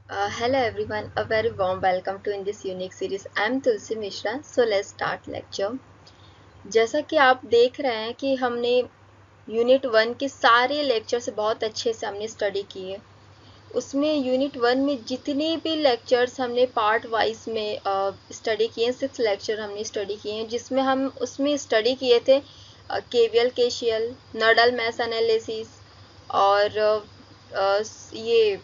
Hello everyone, a very warm welcome to in this unique series. I am Tulsi Mishra. So let's start lecture. जैसा कि आप देख रहे हैं कि हमने यूनिट 1 के सारे लेक्चर्स बहुत अच्छे से हमने स्टडी किए। उसमें यूनिट 1 में जितने भी लेक्चर्स हमने पार्ट वाइज में स्टडी किए, 6 लेक्चर हमने स्टडी किए हैं, जिसमें हम उसमें स्टडी किए थे KVL KCL, nodal mesh analysis और ये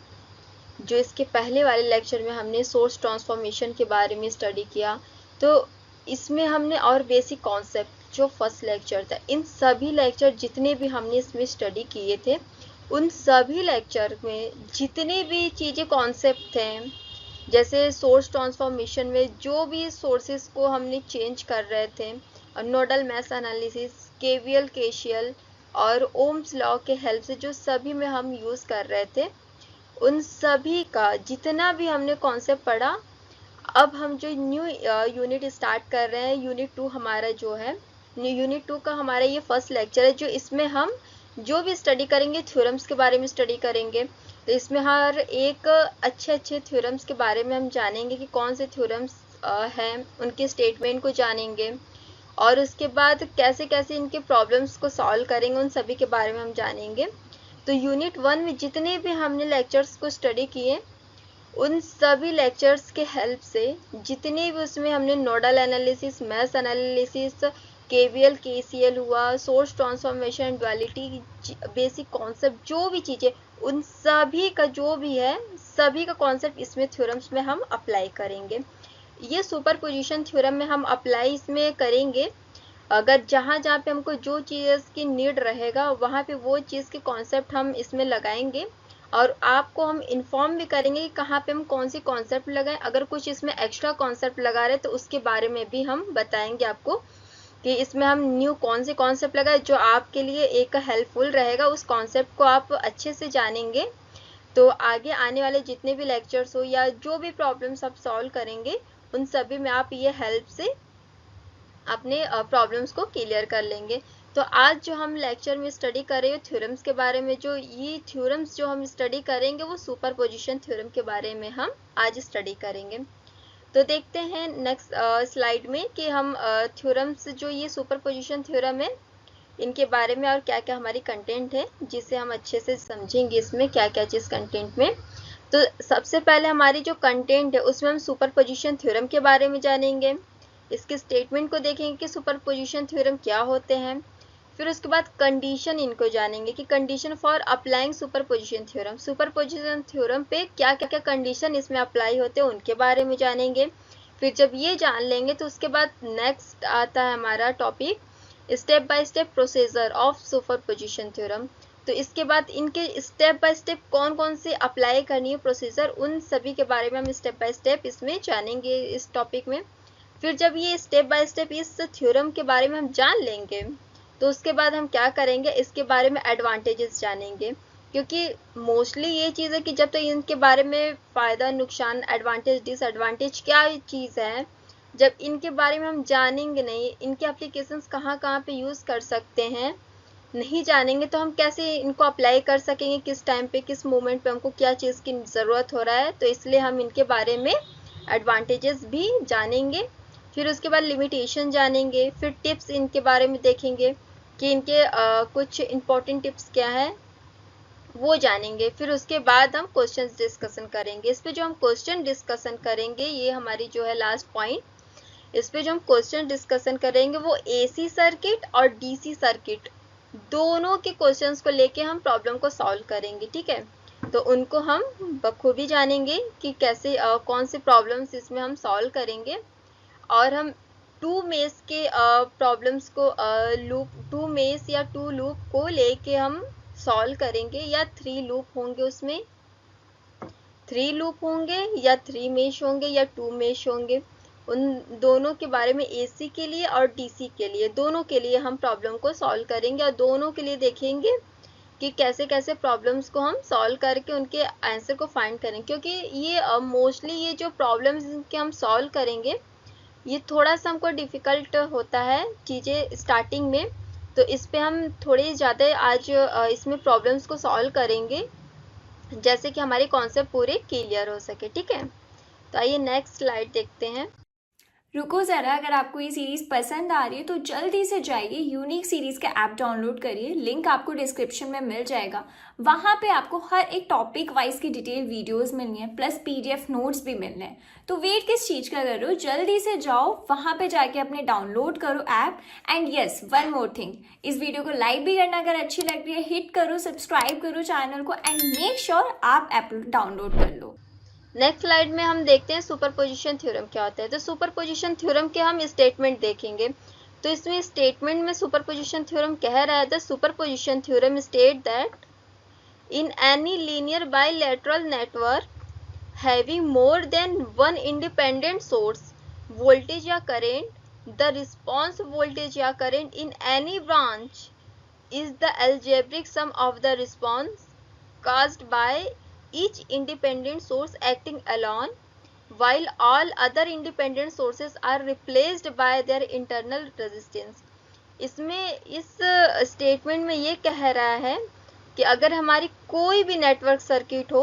जो इसके पहले वाले लेक्चर में हमने सोर्स ट्रांसफॉर्मेशन के बारे में स्टडी किया। तो इसमें हमने और बेसिक कॉन्सेप्ट जो फर्स्ट लेक्चर था, इन सभी लेक्चर जितने भी हमने इसमें स्टडी किए थे, उन सभी लेक्चर में जितने भी चीज़ें कॉन्सेप्ट थे, जैसे सोर्स ट्रांसफॉर्मेशन में जो भी सोर्सेस को हमने चेंज कर रहे थे, nodal mash analysis, KVL KCL और ओम्स लॉ के हेल्प से जो सभी में हम यूज़ कर रहे थे, उन सभी का जितना भी हमने कॉन्सेप्ट पढ़ा, अब हम जो न्यू यूनिट स्टार्ट कर रहे हैं, यूनिट 2 हमारा जो है, यूनिट 2 का हमारा ये फर्स्ट लेक्चर है, जो इसमें हम जो भी स्टडी करेंगे थ्योरम्स के बारे में स्टडी करेंगे। तो इसमें हर एक अच्छे थ्योरम्स के बारे में हम जानेंगे कि कौन से थ्योरम्स हैं, उनके स्टेटमेंट को जानेंगे और उसके बाद कैसे कैसे इनके प्रॉब्लम्स को सॉल्व करेंगे, उन सभी के बारे में हम जानेंगे। तो यूनिट 1 में जितने भी हमने लेक्चर्स को स्टडी किए, उन सभी लेक्चर्स के हेल्प से जितने भी उसमें हमने nodal analysis, mesh analysis, KVL KCL हुआ, source transformation, duality, basic concept, जो भी चीज़ें, उन सभी का जो भी है, सभी का कॉन्सेप्ट इसमें थ्योरम्स में हम अप्लाई करेंगे। ये सुपरपोजिशन थ्योरम में हम अप्लाई इसमें करेंगे अगर जहाँ जहाँ पे हमको जो चीज़ की नीड रहेगा, वहाँ पे वो चीज़ के कॉन्सेप्ट हम इसमें लगाएंगे और आपको हम इन्फॉर्म भी करेंगे कि कहाँ पे हम कौन सी कॉन्सेप्ट लगाएं। अगर कुछ इसमें एक्स्ट्रा कॉन्सेप्ट लगा रहे तो उसके बारे में भी हम बताएंगे आपको कि इसमें हम न्यू कौन से कॉन्सेप्ट लगाए जो आपके लिए एक हेल्पफुल रहेगा। उस कॉन्सेप्ट को आप अच्छे से जानेंगे तो आगे आने वाले जितने भी लेक्चर्स हो या जो भी प्रॉब्लम्स आप सॉल्व करेंगे, उन सभी में आप ये हेल्प से अपने प्रॉब्लम्स को क्लियर कर लेंगे। तो आज जो हम लेक्चर में स्टडी कर रहे हैं थ्योरम्स के बारे में, जो ये थ्योरम्स जो हम स्टडी करेंगे वो सुपरपोजिशन थ्योरम के बारे में हम आज स्टडी करेंगे। तो देखते हैं नेक्स्ट स्लाइड में कि हम थ्योरम्स जो ये सुपरपोजिशन थ्योरम है, इनके बारे में और क्या क्या हमारी कंटेंट है, जिसे हम अच्छे से समझेंगे इसमें क्या क्या चीज़ कंटेंट में। तो सबसे पहले हमारी जो कंटेंट है उसमें हम सुपरपोजिशन थ्योरम के बारे में जानेंगे, इसके स्टेटमेंट को देखेंगे कि सुपरपोजिशन थ्योरम क्या होते हैं। फिर उसके बाद कंडीशन इनको जानेंगे कि condition for applying superposition theorem, superposition theorem पे क्या क्या कंडीशन इसमें अप्लाई होते हैं उनके बारे में जानेंगे। फिर जब ये जान लेंगे तो उसके बाद नेक्स्ट आता है हमारा topic step by step procedure of superposition theorem. तो इसके बाद इनके स्टेप बाय स्टेप कौन कौन से अप्लाई करनी है प्रोसीजर, उन सभी के बारे में हम स्टेप बाय स्टेप इसमें जानेंगे इस टॉपिक में। फिर जब ये स्टेप बाय स्टेप इस थ्योरम के बारे में हम जान लेंगे तो उसके बाद हम क्या करेंगे, इसके बारे में एडवांटेजेस जानेंगे, क्योंकि मोस्टली ये चीज़ है कि जब तक इनके बारे में फ़ायदा, नुकसान, एडवांटेज, डिसएडवांटेज क्या चीज़ है, जब इनके बारे में हम जानेंगे नहीं, इनके एप्लीकेशंस कहाँ कहाँ पे यूज़ कर सकते हैं नहीं जानेंगे, तो हम कैसे इनको अप्लाई कर सकेंगे, किस टाइम पे, किस मोमेंट पे हमको क्या चीज़ की ज़रूरत हो रहा है। तो इसलिए हम इनके बारे में एडवांटेजेस भी जानेंगे। फिर उसके बाद लिमिटेशन जानेंगे, फिर टिप्स इनके बारे में देखेंगे कि इनके कुछ इम्पोर्टेंट टिप्स क्या है वो जानेंगे। फिर उसके बाद हम क्वेश्चन डिस्कशन करेंगे। इस पे जो हम क्वेश्चन डिस्कशन करेंगे, ये हमारी जो है लास्ट पॉइंट, इस पे जो हम क्वेश्चन डिस्कशन करेंगे वो एसी सर्किट और डीसी सर्किट दोनों के क्वेश्चंस को लेके हम प्रॉब्लम को सॉल्व करेंगे। ठीक है, तो उनको हम बखूबी जानेंगे कि कैसे कौन से प्रॉब्लम्स इसमें हम सॉल्व करेंगे। और हम टू मेस के प्रॉब्लम्स को लूप, टू मेस या टू लूप को लेके हम सॉल्व करेंगे, या थ्री लूप होंगे, उसमें थ्री लूप होंगे या थ्री मेश होंगे या टू मेश होंगे, उन दोनों के बारे में एसी के लिए और डीसी के लिए, दोनों के लिए हम प्रॉब्लम को सॉल्व करेंगे और दोनों के लिए देखेंगे कि कैसे कैसे प्रॉब्लम्स को हम सॉल्व करके उनके आंसर को फाइंड करें। क्योंकि ये मोस्टली ये जो प्रॉब्लम्स के हम सॉल्व करेंगे, ये थोड़ा सा हमको डिफ़िकल्ट होता है चीज़ें स्टार्टिंग में, तो इस पे हम थोड़ी ज़्यादा आज इसमें प्रॉब्लम्स को सॉल्व करेंगे जैसे कि हमारे कॉन्सेप्ट पूरे क्लियर हो सके। ठीक है, तो आइए नेक्स्ट स्लाइड देखते हैं। रुको ज़रा, अगर आपको ये सीरीज़ पसंद आ रही है तो जल्दी से जाइए यूनिक सीरीज़ का ऐप डाउनलोड करिए, लिंक आपको डिस्क्रिप्शन में मिल जाएगा। वहाँ पे आपको हर एक टॉपिक वाइज की डिटेल वीडियोस मिलनी है, प्लस पीडीएफ नोट्स भी मिलने हैं। तो वेट किस चीज़ का कर रहे हो, जल्दी से जाओ वहाँ पे जाके अपने डाउनलोड करो app. And yes, one more thing, इस वीडियो को लाइक भी करना अगर अच्छी लग रही है, हिट करो, सब्सक्राइब करो चैनल को, एंड मेक श्योर आप ऐप डाउनलोड कर लो। नेक्स्ट स्लाइड में हम देखते हैं सुपरपोजिशन थ्योरम क्या होता है। तो सुपरपोजिशन थ्योरम के हम स्टेटमेंट देखेंगे। तो इसमें स्टेटमेंट में सुपरपोजिशन थ्योरम कह रहा है, the superposition theorem state that in any linear bilateral network having more than one independent source voltage या करेंट, द रिस्पॉन्स वोल्टेज या current in any branch is the algebraic sum of the response caused by each independent source acting alone, while all other independent sources are replaced by their internal resistance. इसमें इस statement में ये कह रहा है कि अगर हमारी कोई भी नेटवर्क सर्किट हो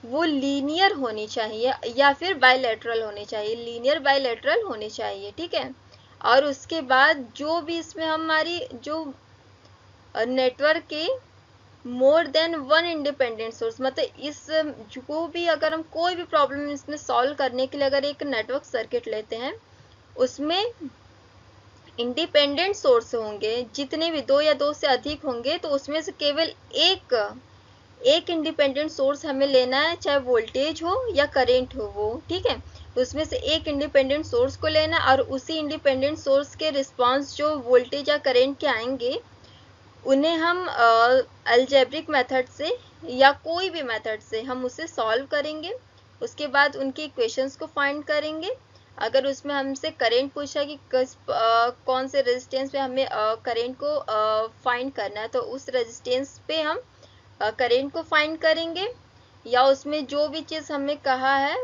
वो लीनियर होनी चाहिए या फिर बायलैटरल होनी चाहिए, लीनियर बायलैटरल होनी चाहिए। ठीक है, और उसके बाद जो भी इसमें हमारी जो नेटवर्क के more than one independent source, मतलब इस जो भी अगर हम कोई भी प्रॉब्लम इसमें सॉल्व करने के लिए अगर एक नेटवर्क सर्किट लेते हैं उसमें इंडिपेंडेंट सोर्स होंगे, जितने भी दो या दो से अधिक होंगे, तो उसमें से केवल एक इंडिपेंडेंट सोर्स हमें लेना है, चाहे वोल्टेज हो या करेंट हो वो। ठीक है, तो उसमें से एक इंडिपेंडेंट सोर्स को लेना और उसी इंडिपेंडेंट सोर्स के रिस्पॉन्स जो वोल्टेज या करेंट के आएंगे उन्हें हम अलजेब्रिक मेथड से या कोई भी मेथड से हम उसे सॉल्व करेंगे। उसके बाद उनके इक्वेशंस को फाइंड करेंगे। अगर उसमें हमसे करेंट पूछा कि कौन से रेजिस्टेंस पे हमें करेंट को फाइंड करना है, तो उस रेजिस्टेंस पे हम करेंट को फाइंड करेंगे। या उसमें जो भी चीज़ हमें कहा है,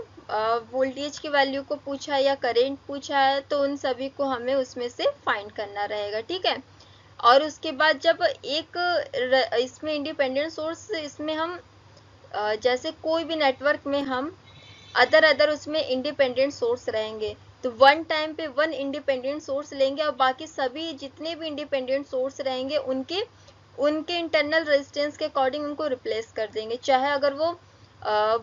वोल्टेज की वैल्यू को पूछा है या करेंट पूछा है, तो उन सभी को हमें उसमें से फाइंड करना रहेगा। ठीक है, और उसके बाद जब एक इसमें इंडिपेंडेंट सोर्स, इसमें हम जैसे कोई भी नेटवर्क में हम अदर उसमें इंडिपेंडेंट सोर्स रहेंगे, तो वन टाइम पे वन इंडिपेंडेंट सोर्स लेंगे और बाकी सभी जितने भी इंडिपेंडेंट सोर्स रहेंगे उनके इंटरनल रेजिस्टेंस के अकॉर्डिंग उनको रिप्लेस कर देंगे। चाहे अगर वो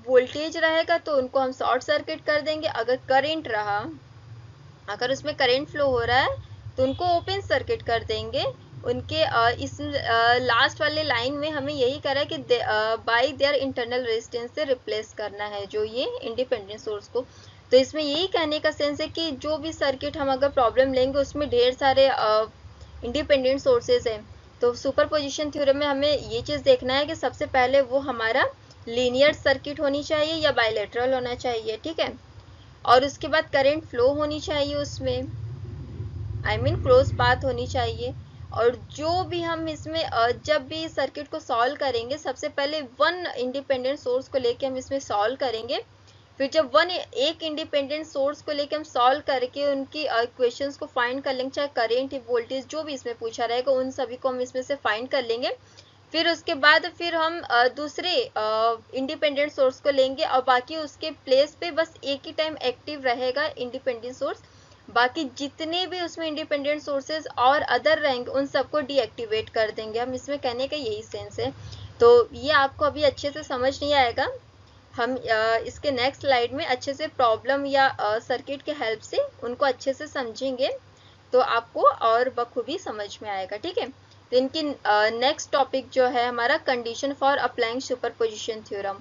वोल्टेज रहेगा तो उनको हम शॉर्ट सर्किट कर देंगे, अगर करंट रहा, अगर उसमें करंट फ्लो हो रहा है तो उनको ओपन सर्किट कर देंगे। उनके इस लास्ट वाले लाइन में हमें यही करा है कि बाय देयर इंटरनल रेजिस्टेंस से रिप्लेस करना है जो ये इंडिपेंडेंट सोर्स को। तो इसमें यही कहने का सेंस है कि जो भी सर्किट हम अगर प्रॉब्लम लेंगे उसमें ढेर सारे इंडिपेंडेंट सोर्सेज हैं, तो सुपरपोजिशन थ्योरम में हमें ये चीज़ देखना है कि सबसे पहले वो हमारा लीनियर सर्किट होनी चाहिए या बायलैटरल होना चाहिए। ठीक है, और उसके बाद करंट फ्लो होनी चाहिए उसमें, आई मीन क्रॉस पाथ होनी चाहिए। और जो भी हम इसमें जब भी सर्किट को सॉल्व करेंगे सबसे पहले वन इंडिपेंडेंट सोर्स को लेके हम इसमें सॉल्व करेंगे। फिर जब एक इंडिपेंडेंट सोर्स को लेके हम सॉल्व करके उनकी इक्वेशंस को फाइंड कर लेंगे, चाहे करेंट वोल्टेज जो भी इसमें पूछा रहेगा उन सभी को हम इसमें से फाइंड कर लेंगे। फिर उसके बाद फिर हम दूसरे इंडिपेंडेंट सोर्स को लेंगे और बाकी उसके प्लेस पे बस एक ही टाइम एक्टिव रहेगा इंडिपेंडेंट सोर्स, बाकी जितने भी उसमें इंडिपेंडेंट सोर्सेज और अदर रहेंगे उन सबको डीएक्टिवेट कर देंगे हम। इसमें कहने का यही सेंस है। तो ये आपको अभी अच्छे से समझ नहीं आएगा, हम इसके नेक्स्ट स्लाइड में अच्छे से प्रॉब्लम या सर्किट के हेल्प से उनको अच्छे से समझेंगे तो आपको और बखूबी समझ में आएगा। ठीक है, तो इनकी नेक्स्ट टॉपिक जो है हमारा condition for applying superposition theorem.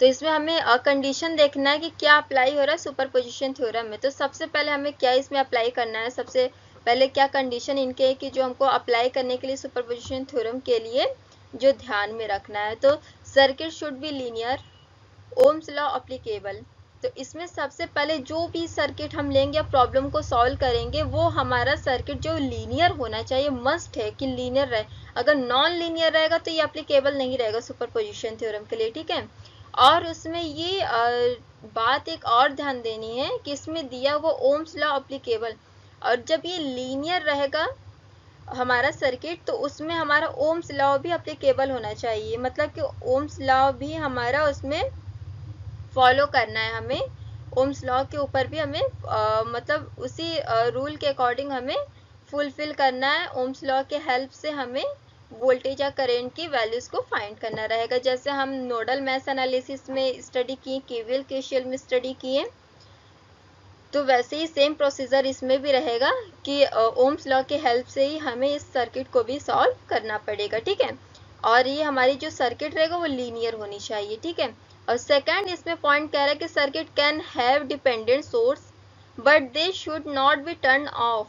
तो इसमें हमें कंडीशन देखना है कि क्या अप्लाई हो रहा है सुपरपोजिशन थ्योरम में। तो सबसे पहले हमें क्या इसमें अप्लाई करना है, सबसे पहले क्या कंडीशन इनके है कि जो हमको अप्लाई करने के लिए सुपरपोजिशन थ्योरम के लिए जो ध्यान में रखना है, तो circuit should be linear, Ohm's law applicable. तो इसमें सबसे पहले जो भी सर्किट हम लेंगे या प्रॉब्लम को सॉल्व करेंगे वो हमारा सर्किट जो लीनियर होना चाहिए, मस्ट है कि लीनियर रहे। अगर नॉन लीनियर रहेगा तो ये अप्लीकेबल नहीं रहेगा सुपरपोजिशन थ्योरम के लिए। ठीक है, और उसमें ये बात एक और ध्यान देनी है कि इसमें दिया हुआ ओम्स लॉ अप्लीकेबल, और जब ये लीनियर रहेगा हमारा सर्किट, तो उसमें हमारा ओम्स लॉ भी एप्लीकेबल होना चाहिए, मतलब कि ओम्स लॉ भी हमारा उसमें फॉलो करना है हमें। ओम्स लॉ के ऊपर भी हमें मतलब उसी रूल के अकॉर्डिंग हमें फुलफिल करना है। ओम्स लॉ के हेल्प से हमें वोल्टेज या करंट की वैल्यूज को फाइंड करना रहेगा। जैसे हम नोडल मैश एनालिसिस में स्टडी किए, केवीएल केसीएल में स्टडी किए, तो वैसे ही सेम प्रोसीजर इसमें भी रहेगा कि ओम्स लॉ के हेल्प से ही हमें इस सर्किट को भी सॉल्व करना पड़ेगा, ठीक है। और ये हमारी जो सर्किट रहेगा वो लीनियर होनी चाहिए, ठीक है। और सेकंड इसमें पॉइंट कह रहा है कि circuit can have dependent source but they should not be turn off.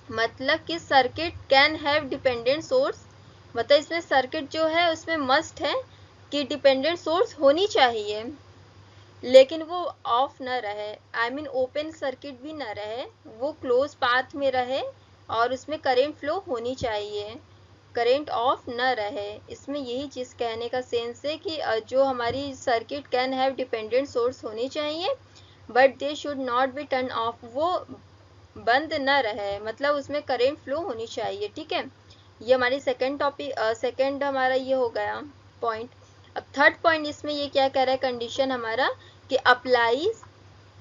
मतलब कि circuit can have dependent source, मतलब इसमें सर्किट जो है उसमें मस्ट है कि डिपेंडेंट सोर्स होनी चाहिए, लेकिन वो ऑफ न रहे, आई मीन ओपन सर्किट भी न रहे, वो क्लोज पाथ में रहे और उसमें करंट फ्लो होनी चाहिए, करंट ऑफ न रहे। इसमें यही चीज़ कहने का सेंस है कि जो हमारी circuit can have dependent source होनी चाहिए but they should not be turn off, वो बंद न रहे, मतलब उसमें करंट फ्लो होनी चाहिए, ठीक है। ये हमारी सेकंड टॉपिक, सेकंड हमारा ये हो गया पॉइंट। अब थर्ड पॉइंट इसमें ये क्या कह रहा है कंडीशन हमारा कि applies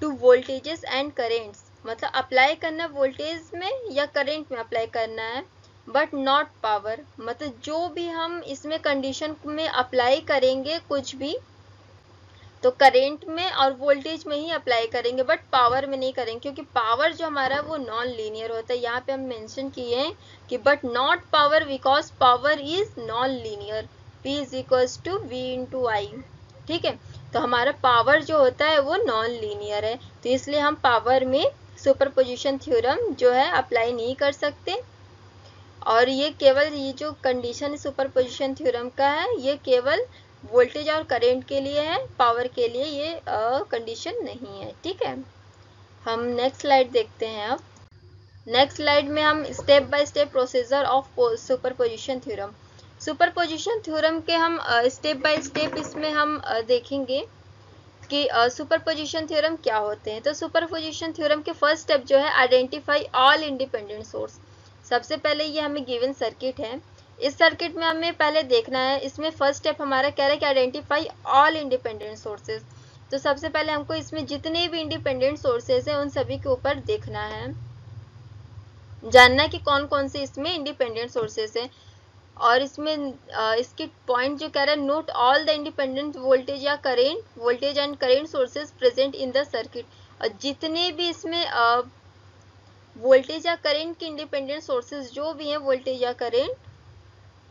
to voltages and currents, मतलब अप्लाई करना वोल्टेज में या करंट में अप्लाई करना है, बट नॉट पावर, मतलब जो भी हम इसमें कंडीशन में अप्लाई करेंगे कुछ भी तो करंट में और वोल्टेज में ही अप्लाई करेंगे, बट पावर में नहीं करेंगे, क्योंकि पावर जो हमारा वो नॉन लीनियर होता है। यहाँ पे हम मेंशन किए हैं कि but not power because power is non linear, P is equals to V into I, ठीक है। तो हमारा पावर जो होता है वो नॉन लीनियर है, तो इसलिए हम पावर में सुपरपोजिशन थ्योरम जो है अप्लाई नहीं कर सकते। और ये केवल ये जो कंडीशन सुपरपोजिशन थ्योरम का है ये केवल वोल्टेज और करंट के लिए है, पावर के लिए ये कंडीशन नहीं है, ठीक है। हम नेक्स्ट स्लाइड देखते हैं। अब नेक्स्ट स्लाइड में हम step by step procedure of superposition theorem, superposition theorem के हम स्टेप बाय स्टेप इसमें हम देखेंगे कि सुपरपोजिशन थ्योरम क्या होते हैं। तो सुपरपोजिशन थ्योरम के फर्स्ट स्टेप जो है आइडेंटिफाई ऑल इंडिपेंडेंट सोर्स। सबसे पहले ये हमें गिवन सर्किट है, इस सर्किट में हमें पहले देखना है, इसमें फर्स्ट स्टेप हमारा कह रहा है कि आइडेंटिफाई ऑल इंडिपेंडेंट सोर्सेज। तो सबसे पहले हमको इसमें जितने भी इंडिपेंडेंट सोर्सेज हैं उन सभी के ऊपर देखना है, जानना है कि कौन कौन से इसमें इंडिपेंडेंट सोर्सेज हैं। और इसमें इसकी पॉइंट जो कह रहा है note all the independent voltage या current, voltage and current sources present in the circuit. और जितने भी इसमें वोल्टेज या करंट के इंडिपेंडेंट सोर्सेज जो भी हैं वोल्टेज या करंट,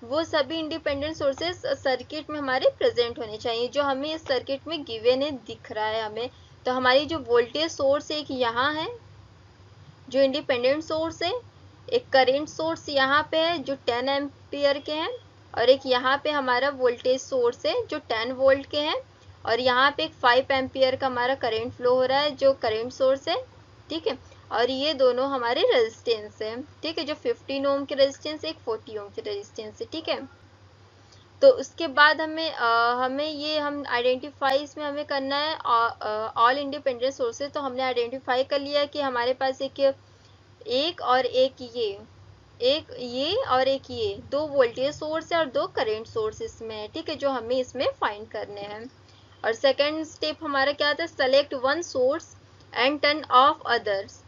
वो सभी इंडिपेंडेंट सोर्सेज सर्किट में हमारे प्रेजेंट होने चाहिए, जो हमें इस सर्किट में गिवन है दिख रहा है हमें। तो हमारी जो वोल्टेज सोर्स एक यहाँ है जो इंडिपेंडेंट सोर्स है, एक करंट सोर्स यहाँ पे है जो 10 एम्पियर के हैं, और एक यहाँ पे हमारा वोल्टेज सोर्स है जो 10 वोल्ट के हैं, और यहाँ पे एक 5 एम्पियर का हमारा करंट फ्लो हो रहा है जो करंट सोर्स है, ठीक है। और ये दोनों हमारे रेजिस्टेंस है, ठीक है, जो 15 ओम के रेजिस्टेंस, एक 40 ओम के रेजिस्टेंस है, ठीक है। तो उसके बाद हमें ये हम आइडेंटिफाई इसमें हमें करना है ऑल इंडिपेंडेंट सोर्सेज। तो हमने आइडेंटिफाई कर लिया कि हमारे पास एक और एक ये और एक ये दो वोल्टेज सोर्स है और दो करंट सोर्स इसमें है, ठीक है, जो हमें इसमें फाइंड करने हैं। और सेकंड स्टेप हमारा क्या था, select one source and turn off others,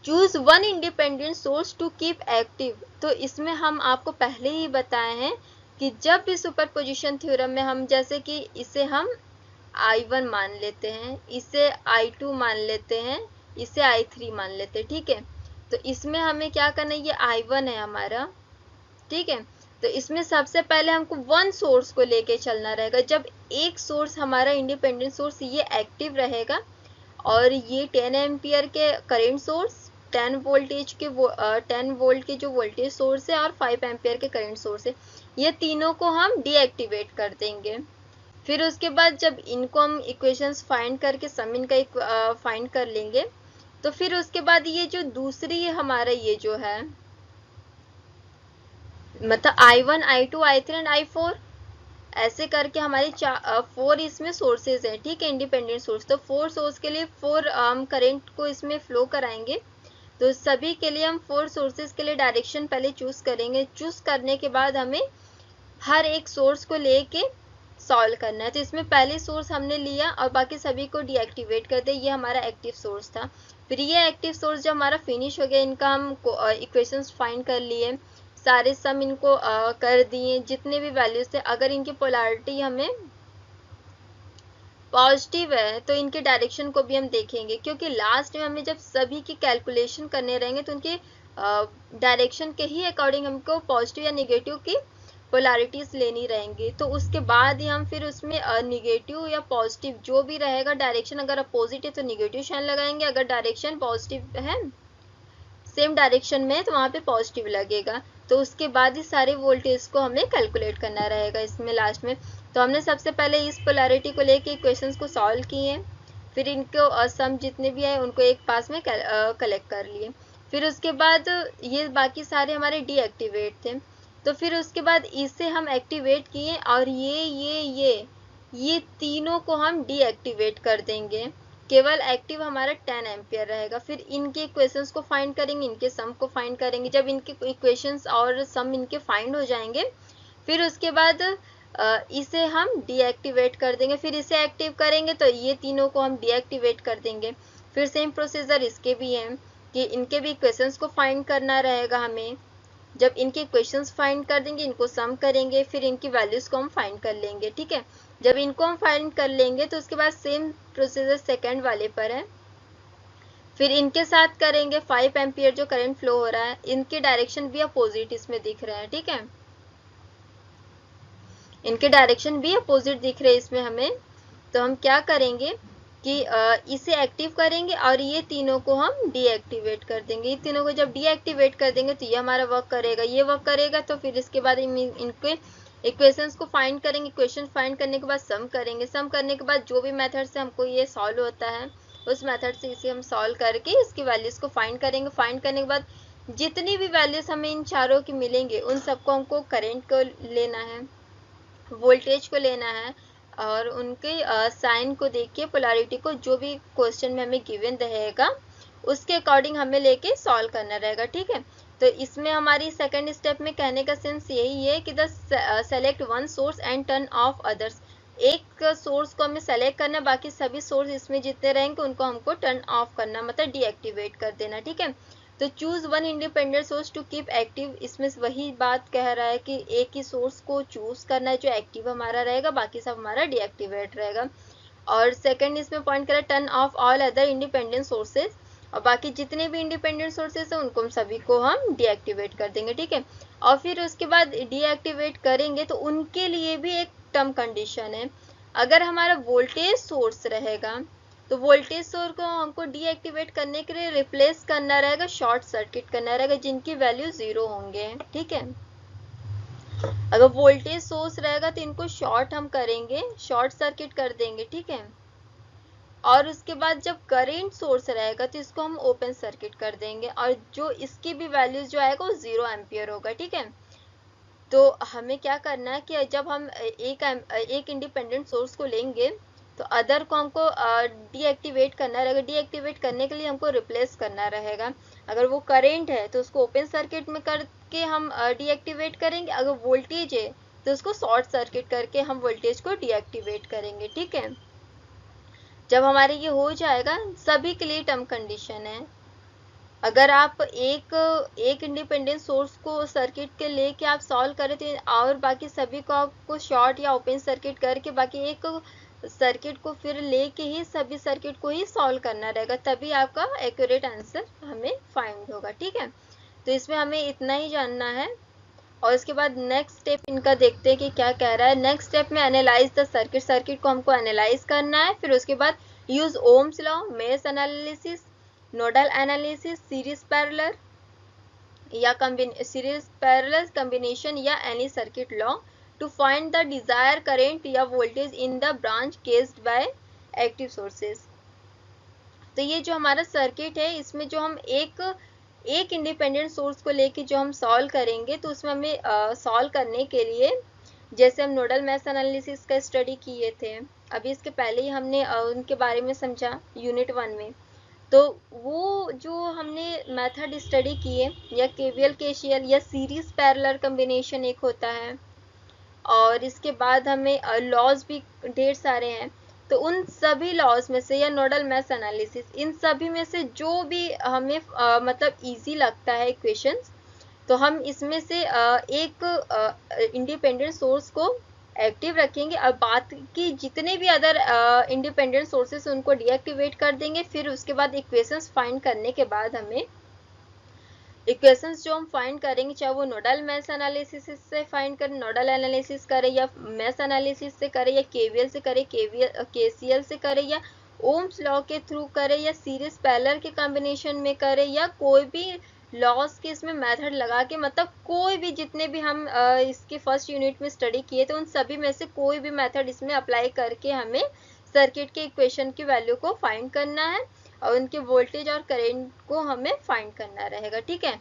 choose one independent source to keep active. तो इसमें हम आपको पहले ही बताए हैं कि जब भी सुपरपोजिशन थ्योरम में हम जैसे कि इसे हम I1 मान लेते हैं, इसे I2 मान लेते हैं, इसे I3 मान लेते हैं, ठीक है। तो इसमें हमें क्या करना है, ये I1 है हमारा, ठीक है। तो इसमें सबसे पहले हमको वन सोर्स को लेके चलना रहेगा। जब एक सोर्स हमारा इंडिपेंडेंट सोर्स ये एक्टिव रहेगा और ये 10 एम्पियर के करंट सोर्स, 10 वोल्टेज के 10 वोल्ट के जो वोल्टेज सोर्स है और 5 एम्पियर के करंट सोर्स है, ये तीनों को हम डीएक्टिवेट कर देंगे। फिर उसके बाद जब इनको हम इक्वेशंस फाइंड करके सम इनका फाइंड कर लेंगे, तो फिर उसके बाद ये जो दूसरी हमारा ये जो है मतलब I1, I2, I3 and I4 ऐसे करके हमारी 4 इसमें सोर्सेज हैं, ठीक है, इंडिपेंडेंट सोर्स। तो 4 सोर्स के लिए 4 हम करंट को इसमें फ्लो कराएंगे। तो सभी के लिए हम 4 सोर्सेज के लिए डायरेक्शन पहले चूज करेंगे। चूज करने के बाद हमें हर एक सोर्स को लेके सॉल्व करना है। तो इसमें पहले सोर्स हमने लिया और बाकी सभी को डीएक्टिवेट कर दिया, ये हमारा एक्टिव सोर्स था। फिर ये एक्टिव सोर्स जब हमारा फिनिश हो गया, इनका हम इक्वेशंस फाइंड कर लिए, सारे सम इनको कर दिए, जितने भी वैल्यूज थे। अगर इनकी पोलैरिटी हमें पॉजिटिव है तो इनके डायरेक्शन को भी हम देखेंगे, क्योंकि लास्ट में हमें जब सभी की कैलकुलेशन करने रहेंगे तो उनके डायरेक्शन के ही अकॉर्डिंग हमको पॉजिटिव या निगेटिव की पोलैरिटीज लेनी रहेंगी। तो उसके बाद ही हम फिर उसमें निगेटिव या पॉजिटिव जो भी रहेगा डायरेक्शन, अगर अपोजिट है तो निगेटिव साइन लगाएंगे, अगर डायरेक्शन पॉजिटिव है सेम डायरेक्शन में तो वहाँ पे पॉजिटिव लगेगा। तो उसके बाद ही सारे वोल्टेज को हमें कैलकुलेट करना रहेगा इसमें लास्ट में। तो हमने सबसे पहले इस पोलैरिटी को लेके इक्वेशंस को सॉल्व किए, फिर इनको सम जितने भी आए उनको एक पास में कलेक्ट कर लिए। फिर उसके बाद ये बाकी सारे हमारे डीएक्टिवेट थे, तो फिर उसके बाद इसे हम एक्टिवेट किए और ये तीनों को हम डीएक्टिवेट कर देंगे। केवल एक्टिव हमारा 10 एम्पियर रहेगा। फिर इनके इक्वेशंस को फाइंड करेंगे, इनके सम को फाइंड करेंगे। जब इनके इक्वेशंस और सम इनके फाइंड हो जाएंगे, फिर उसके बाद इसे हम डीएक्टिवेट कर देंगे। फिर इसे एक्टिव करेंगे तो ये तीनों को हम डीएक्टिवेट कर देंगे। फिर सेम प्रोसीजर इसके भी है कि इनके भी इक्वेशंस को फाइंड करना रहेगा हमें। जब इनके इक्वेशंस फाइंड कर देंगे, इनको सम करेंगे, फिर इनकी वैल्यूज को हम फाइंड कर लेंगे। ठीक है, जब इनको हम फाइंड कर लेंगे तो उसके बाद सेम प्रोसीजर सेकंड वाले पर है। फिर इनके साथ करेंगे 5 एम्पियर जो करंट फ्लो हो रहा है, इनके डायरेक्शन भी अपोजिट इसमें दिख रहे हैं। ठीक है, इनके डायरेक्शन भी अपोजिट दिख रहे हैं इसमें हमें। तो हम क्या करेंगे कि इसे एक्टिव करेंगे और ये तीनों को हम डीएक्टिवेट कर देंगे। ये तीनों को जब डीएक्टिवेट कर देंगे तो ये हमारा वर्क करेगा, ये वर्क करेगा। तो फिर इसके बाद इनके इक्वेशंस को फाइंड करेंगे, इक्वेशन फाइंड करने के बाद सम करेंगे, सम करने के बाद जो भी मेथड से हमको ये सॉल्व होता है उस मेथड से इसे हम सॉल्व करके इसकी वैल्यूज को फाइंड करेंगे। फाइंड करने के बाद जितनी भी वैल्यूज हमें इन चारों की मिलेंगे उन सबको हमको करंट को लेना है, वोल्टेज को लेना है और उनके साइन को देख के पोलैरिटी को जो भी क्वेश्चन में हमें गिवन रहेगा उसके अकॉर्डिंग हमें लेके सॉल्व करना रहेगा। ठीक है, तो इसमें हमारी सेकंड स्टेप में कहने का सेंस यही है कि the select one source and turn off others. एक सोर्स को हमें सेलेक्ट करना, बाकी सभी सोर्स इसमें जितने रहेंगे उनको हमको टर्न ऑफ करना, मतलब डीएक्टिवेट कर देना। ठीक है, तो choose one independent source to keep active, इसमें वही बात कह रहा है कि एक ही सोर्स को चूज करना है जो एक्टिव हमारा रहेगा, बाकी सब हमारा डीएक्टिवेट रहेगा। और सेकंड इसमें पॉइंट करा turn off all other independent sources, और बाकी जितने भी इंडिपेंडेंट सोर्सेज हैं उनको हम सभी को हम डीएक्टिवेट कर देंगे। ठीक है, और फिर उसके बाद डीएक्टिवेट करेंगे तो उनके लिए भी एक टर्म कंडीशन है। अगर हमारा वोल्टेज सोर्स रहेगा तो वोल्टेज सोर्स को हमको डीएक्टिवेट करने के लिए रिप्लेस करना रहेगा, शॉर्ट सर्किट करना रहेगा, जिनकी वैल्यू 0 होंगे। ठीक है, अगर वोल्टेज सोर्स रहेगा तो इनको शॉर्ट हम करेंगे, शॉर्ट सर्किट कर देंगे। ठीक है, और उसके बाद जब करंट सोर्स रहेगा तो इसको हम ओपन सर्किट कर देंगे और जो इसकी भी वैल्यूज जो आएगा वो 0 एम्पियर होगा। ठीक है, तो हमें क्या करना है कि जब हम एक इंडिपेंडेंट सोर्स को लेंगे तो अदर को हमको डीएक्टिवेट करना रहेगा। डीएक्टिवेट करने के लिए हमको रिप्लेस करना रहेगा। अगर वो करंट है तो उसको ओपन सर्किट में करके हम डीएक्टिवेट करेंगे, अगर वोल्टेज है तो उसको शॉर्ट सर्किट करके हम वोल्टेज को डीएक्टिवेट करेंगे। ठीक है, जब हमारे ये हो जाएगा, सभी के लिए टर्म कंडीशन है। अगर आप एक इंडिपेंडेंट सोर्स को सर्किट के लेके आप सॉल्व करें तो और बाकी सभी को आपको शॉर्ट या ओपन सर्किट करके बाकी एक सर्किट को फिर लेके ही सभी सर्किट को ही सॉल्व करना रहेगा, तभी आपका एक्यूरेट आंसर हमें फाइंड होगा। ठीक है, तो इसमें हमें इतना ही जानना है। और इसके बाद नेक्स्ट स्टेप इनका देखते हैं कि क्या कह रहा है। नेक्स्ट स्टेप में एनालाइज द सर्किट, सर्किट को हमको एनालाइज करना है। फिर उसके बाद use Ohm's law, mesh analysis, nodal analysis, series parallel या सीरीज पैरेलल कॉम्बिनेशन या any circuit law to find the desire current या voltage in the branch caused by active sources. तो ये जो हमारा सर्किट है इसमें जो हम एक इंडिपेंडेंट सोर्स को लेके जो हम सॉल्व करेंगे तो उसमें हमें सॉल्व करने के लिए जैसे हम नोडल मैश एनालिसिस का स्टडी किए थे, अभी इसके पहले ही हमने उनके बारे में समझा यूनिट 1 में। तो वो जो हमने मेथड स्टडी किए, या केवीएल केसीएल या सीरीज पैरेलल कॉम्बिनेशन एक होता है, और इसके बाद हमें लॉज भी ढेर सारे हैं। तो उन सभी लॉज में से, या नोडल मैथ्स एनालिसिस, इन सभी में से जो भी हमें मतलब इजी लगता है इक्वेशंस, तो हम इसमें से एक इंडिपेंडेंट सोर्स को एक्टिव रखेंगे, और बात की जितने भी अदर इंडिपेंडेंट सोर्सेस उनको डीएक्टिवेट कर देंगे। फिर उसके बाद इक्वेशंस फाइंड करने के बाद हमें इक्वेशंस जो हम फाइंड करेंगे, चाहे वो नोडल मैथ्स एनालिसिस से फाइंड करें, नोडल एनालिसिस करें, या मैथ्स एनालिसिस से करें, या केवीएल से करें, केसीएल से करें, या ओम्स लॉ के थ्रू करें, या सीरीज पैरेलल के कॉम्बिनेशन में करें, या कोई भी लॉस के इसमें मेथड लगा के, मतलब कोई भी जितने भी हम इसके फर्स्ट यूनिट में स्टडी किए थे उन सभी में से कोई भी मेथड इसमें अप्लाई करके हमें सर्किट के इक्वेशन की वैल्यू को फाइंड करना है, और उनके वोल्टेज और करंट को हमें फाइंड करना रहेगा। ठीक है,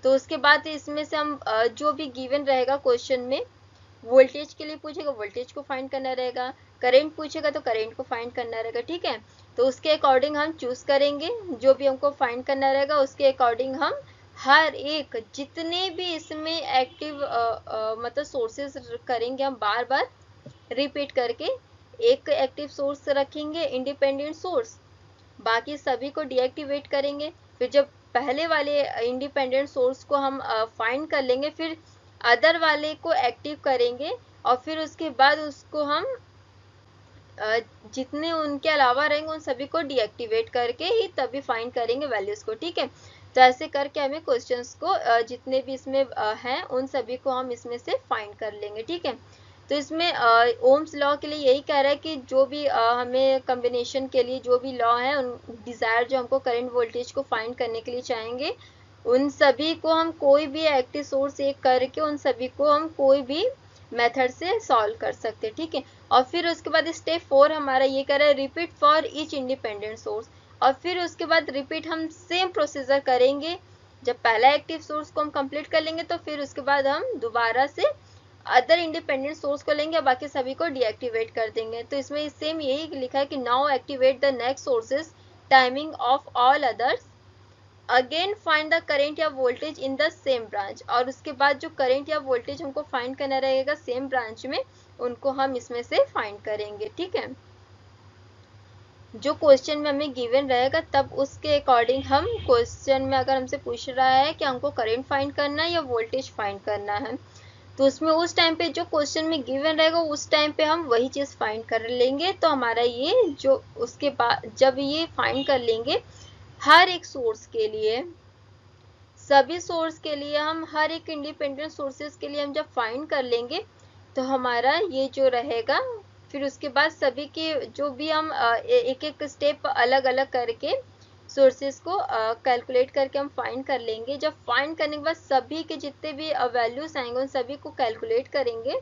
तो उसके बाद इसमें से हम जो भी गिवन रहेगा क्वेश्चन में, वोल्टेज के लिए पूछेगा वोल्टेज को फाइंड करना रहेगा, करंट पूछेगा तो करंट को फाइंड करना रहेगा। ठीक है, तो उसके अकॉर्डिंग हम चूज करेंगे, जो भी हमको फाइंड करना रहेगा उसके अकॉर्डिंग हम हर एक जितने भी इसमें एक्टिव मतलब सोर्सेस करेंगे, हम बार बार रिपीट करके एक एक्टिव सोर्स रखेंगे इंडिपेंडेंट सोर्स, बाकी सभी को डीएक्टिवेट करेंगे। फिर जब पहले वाले इंडिपेंडेंट सोर्स को हम फाइंड कर लेंगे, फिर अदर वाले को एक्टिव करेंगे, और फिर उसके बाद उसको हम जितने उनके अलावा रहेंगे उन सभी को डीएक्टिवेट करके ही तभी फाइंड करेंगे वैल्यूज को। ठीक है, तो ऐसे करके हमें क्वेश्चंस को जितने भी इसमें हैं उन सभी को हम इसमें से फाइंड कर लेंगे। ठीक है, तो इसमें ओम्स लॉ के लिए यही कह रहा है कि जो भी हमें कॉम्बिनेशन के लिए जो भी लॉ है, उन डिजायर जो हमको करंट वोल्टेज को फाइंड करने के लिए चाहेंगे, उन सभी को हम कोई भी एक्टिव सोर्स एक करके उन सभी को हम कोई भी मेथड से सॉल्व कर सकते हैं। ठीक है, और फिर उसके बाद स्टेप 4 हमारा ये कह रहा है repeat for each independent source, और फिर उसके बाद रिपीट हम सेम प्रोसीजर करेंगे। जब पहला एक्टिव सोर्स को हम कंप्लीट कर लेंगे तो फिर उसके बाद हम दोबारा से अदर इंडिपेंडेंट सोर्स को लेंगे, बाकी सभी को डीएक्टिवेट कर देंगे। तो इसमें सेम यही लिखा है कि now activate the next sources timing of all others, again find the current या voltage in the same branch, और उसके बाद जो करंट या वोल्टेज हमको फाइंड करना रहेगा सेम ब्रांच में, उनको हम इसमें से फाइंड करेंगे। ठीक है, जो क्वेश्चन में हमें गिवन रहेगा तब उसके अकॉर्डिंग हम क्वेश्चन में अगर हमसे पूछ रहा है कि हमको करंट फाइंड करना है या वोल्टेज फाइंड करना है, तो उसमें उस टाइम पे जो क्वेश्चन में गिवन रहेगा उस टाइम पे हम वही चीज फाइंड कर लेंगे। तो हमारा ये जो उसके बाद जब ये फाइंड कर लेंगे हर एक सोर्स के लिए, सभी सोर्स के लिए, हम हर एक इंडिपेंडेंट सोर्सेस के लिए हम जब फाइंड कर लेंगे तो हमारा ये जो रहेगा, फिर उसके बाद सभी के जो भी हम एक एक स्टेप अलग अलग करके सोर्सेस को कैलकुलेट करके हम फाइंड कर लेंगे। जब फाइंड करने के बाद सभी के जितने भी वैल्यूज आएंगे उन सभी को कैलकुलेट करेंगे,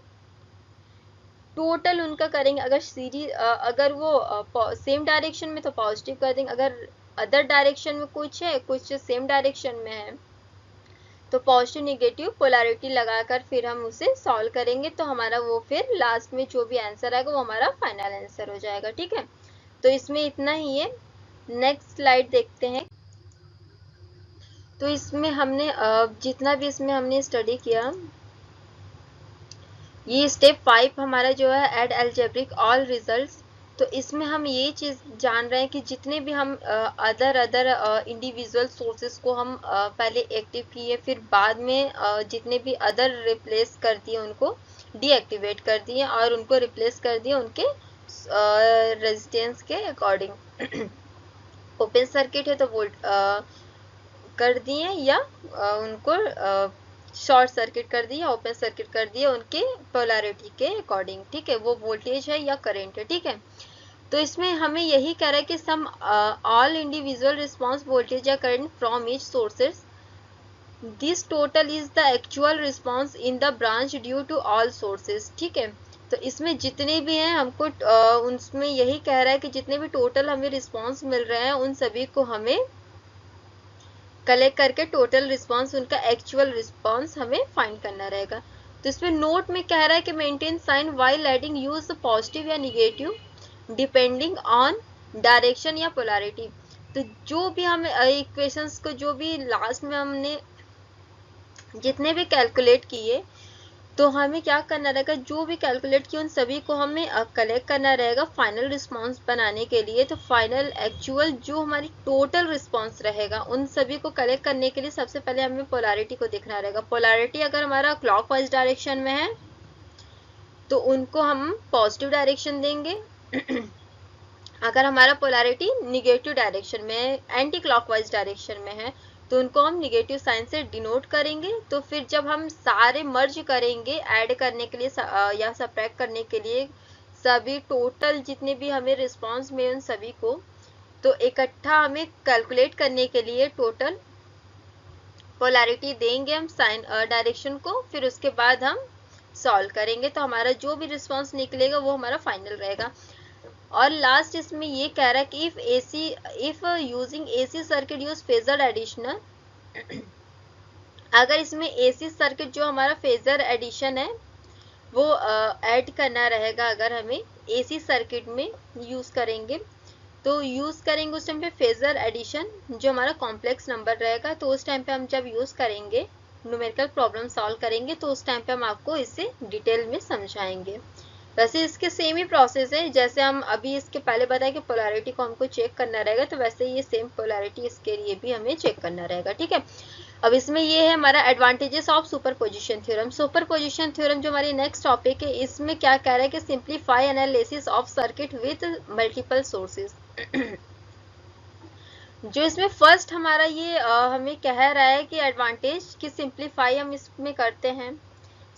टोटल उनका करेंगे। अगर सीरीज अगर वो सेम डायरेक्शन में तो पॉजिटिव कर देंगे, अगर अदर डायरेक्शन में कुछ है कुछ सेम डायरेक्शन में है तो पॉजिटिव नेगेटिव पोलैरिटी लगाकर फिर हम उसे सॉल्व करेंगे। तो हमारा वो फिर लास्ट में जो भी आंसर आएगा वो हमारा फाइनल आंसर हो जाएगा। ठीक है, तो इसमें इतना ही है। नेक्स्ट स्लाइड देखते हैं। तो इसमें हमने जितना भी इसमें हमने स्टडी किया, ये स्टेप 5 हमारा जो है ऐड अलजेब्रिक ऑल रिजल्ट्स। तो इसमें हम ये चीज़ जान रहे हैं कि जितने भी हम अदर इंडिविजुअल सोर्सेस को हम पहले एक्टिव किए, फिर बाद में जितने भी अदर रिप्लेस कर दिए उनको डीएक्टिवेट कर दिए और उनको रिप्लेस कर दिए उनके रेजिस्टेंस के अकॉर्डिंग। ओपन सर्किट है तो वोल्ट कर दिए, या उनको शॉर्ट सर्किट कर दिया, ओपन सर्किट कर दिया उनके पोलैरिटी के अकॉर्डिंग। ठीक है, वो वोल्टेज है या करंट है। ठीक है, तो इसमें हमें यही कह रहा है कि sum all individual response voltage या current from each sources, this total is the actual response in the branch due to all sources. ठीक है, तो इसमें जितने भी हैं हमको उसमें यही कह रहा है कि जितने भी टोटल हमें रिस्पांस मिल रहे हैं उन सभी को हमें कलेक्ट करके टोटल रिस्पांस, उनका एक्चुअल रिस्पांस हमें फाइंड करना रहेगा। तो इसमें नोट में कह रहा है कि maintain sign while adding use positive या निगेटिव डिपेंडिंग ऑन डायरेक्शन या पोलैरिटी। तो जो भी हमें इक्वेशंस को जो भी लास्ट में हमने जितने भी कैलकुलेट किए, तो हमें क्या करना रहेगा, जो भी कैलकुलेट किए उन सभी को हमें कलेक्ट करना रहेगा फाइनल रिस्पांस बनाने के लिए। तो फाइनल एक्चुअल जो हमारी टोटल रिस्पांस रहेगा उन सभी को कलेक्ट करने के लिए सबसे पहले हमें पोलैरिटी को देखना रहेगा। पोलैरिटी अगर हमारा क्लॉकवाइज डायरेक्शन में है तो उनको हम पॉजिटिव डायरेक्शन देंगे। अगर हमारा पोलैरिटी निगेटिव डायरेक्शन में, एंटी क्लॉकवाइज डायरेक्शन में है, तो उनको हम निगेटिव साइन से डिनोट करेंगे। तो फिर जब हम सारे मर्ज करेंगे ऐड करने के लिए या सब्ट्रैक्ट करने के लिए सभी टोटल जितने भी हमें रिस्पांस में उन सभी को, तो इकट्ठा हमें कैलकुलेट करने के लिए टोटल पोलैरिटी देंगे हम साइन डायरेक्शन को। फिर उसके बाद हम सॉल्व करेंगे, तो हमारा जो भी रिस्पांस निकलेगा वो हमारा फाइनल रहेगा। और लास्ट इसमें ये कह रहा है कि if using AC circuit use phasor additional, अगर इसमें एसी सर्किट जो हमारा फेजर एडिशन है वो ऐड करना रहेगा, अगर हमें एसी सर्किट में यूज करेंगे तो यूज करेंगे उस टाइम पे फेजर एडिशन जो हमारा कॉम्प्लेक्स नंबर रहेगा। तो उस टाइम पे हम जब यूज करेंगे न्यूमेरिकल प्रॉब्लम सॉल्व करेंगे तो उस टाइम पे हम आपको इसे डिटेल में समझाएंगे। वैसे इसके सेम ही प्रोसेस है जैसे हम अभी इसके पहले बताया कि पोलैरिटी को हमको चेक करना रहेगा, तो वैसे ये सेम पोलैरिटी इसके लिए भी हमें चेक करना रहेगा। ठीक है, अब इसमें ये है हमारा advantages of superposition theorem. Superposition theorem जो हमारी नेक्स्ट टॉपिक है, इसमें क्या कह रहा है कि simplify analysis of circuit with multiple sources. जो इसमें फर्स्ट हमारा ये हमें कह रहा है कि एडवांटेज कि सिंप्लीफाई हम इसमें करते हैं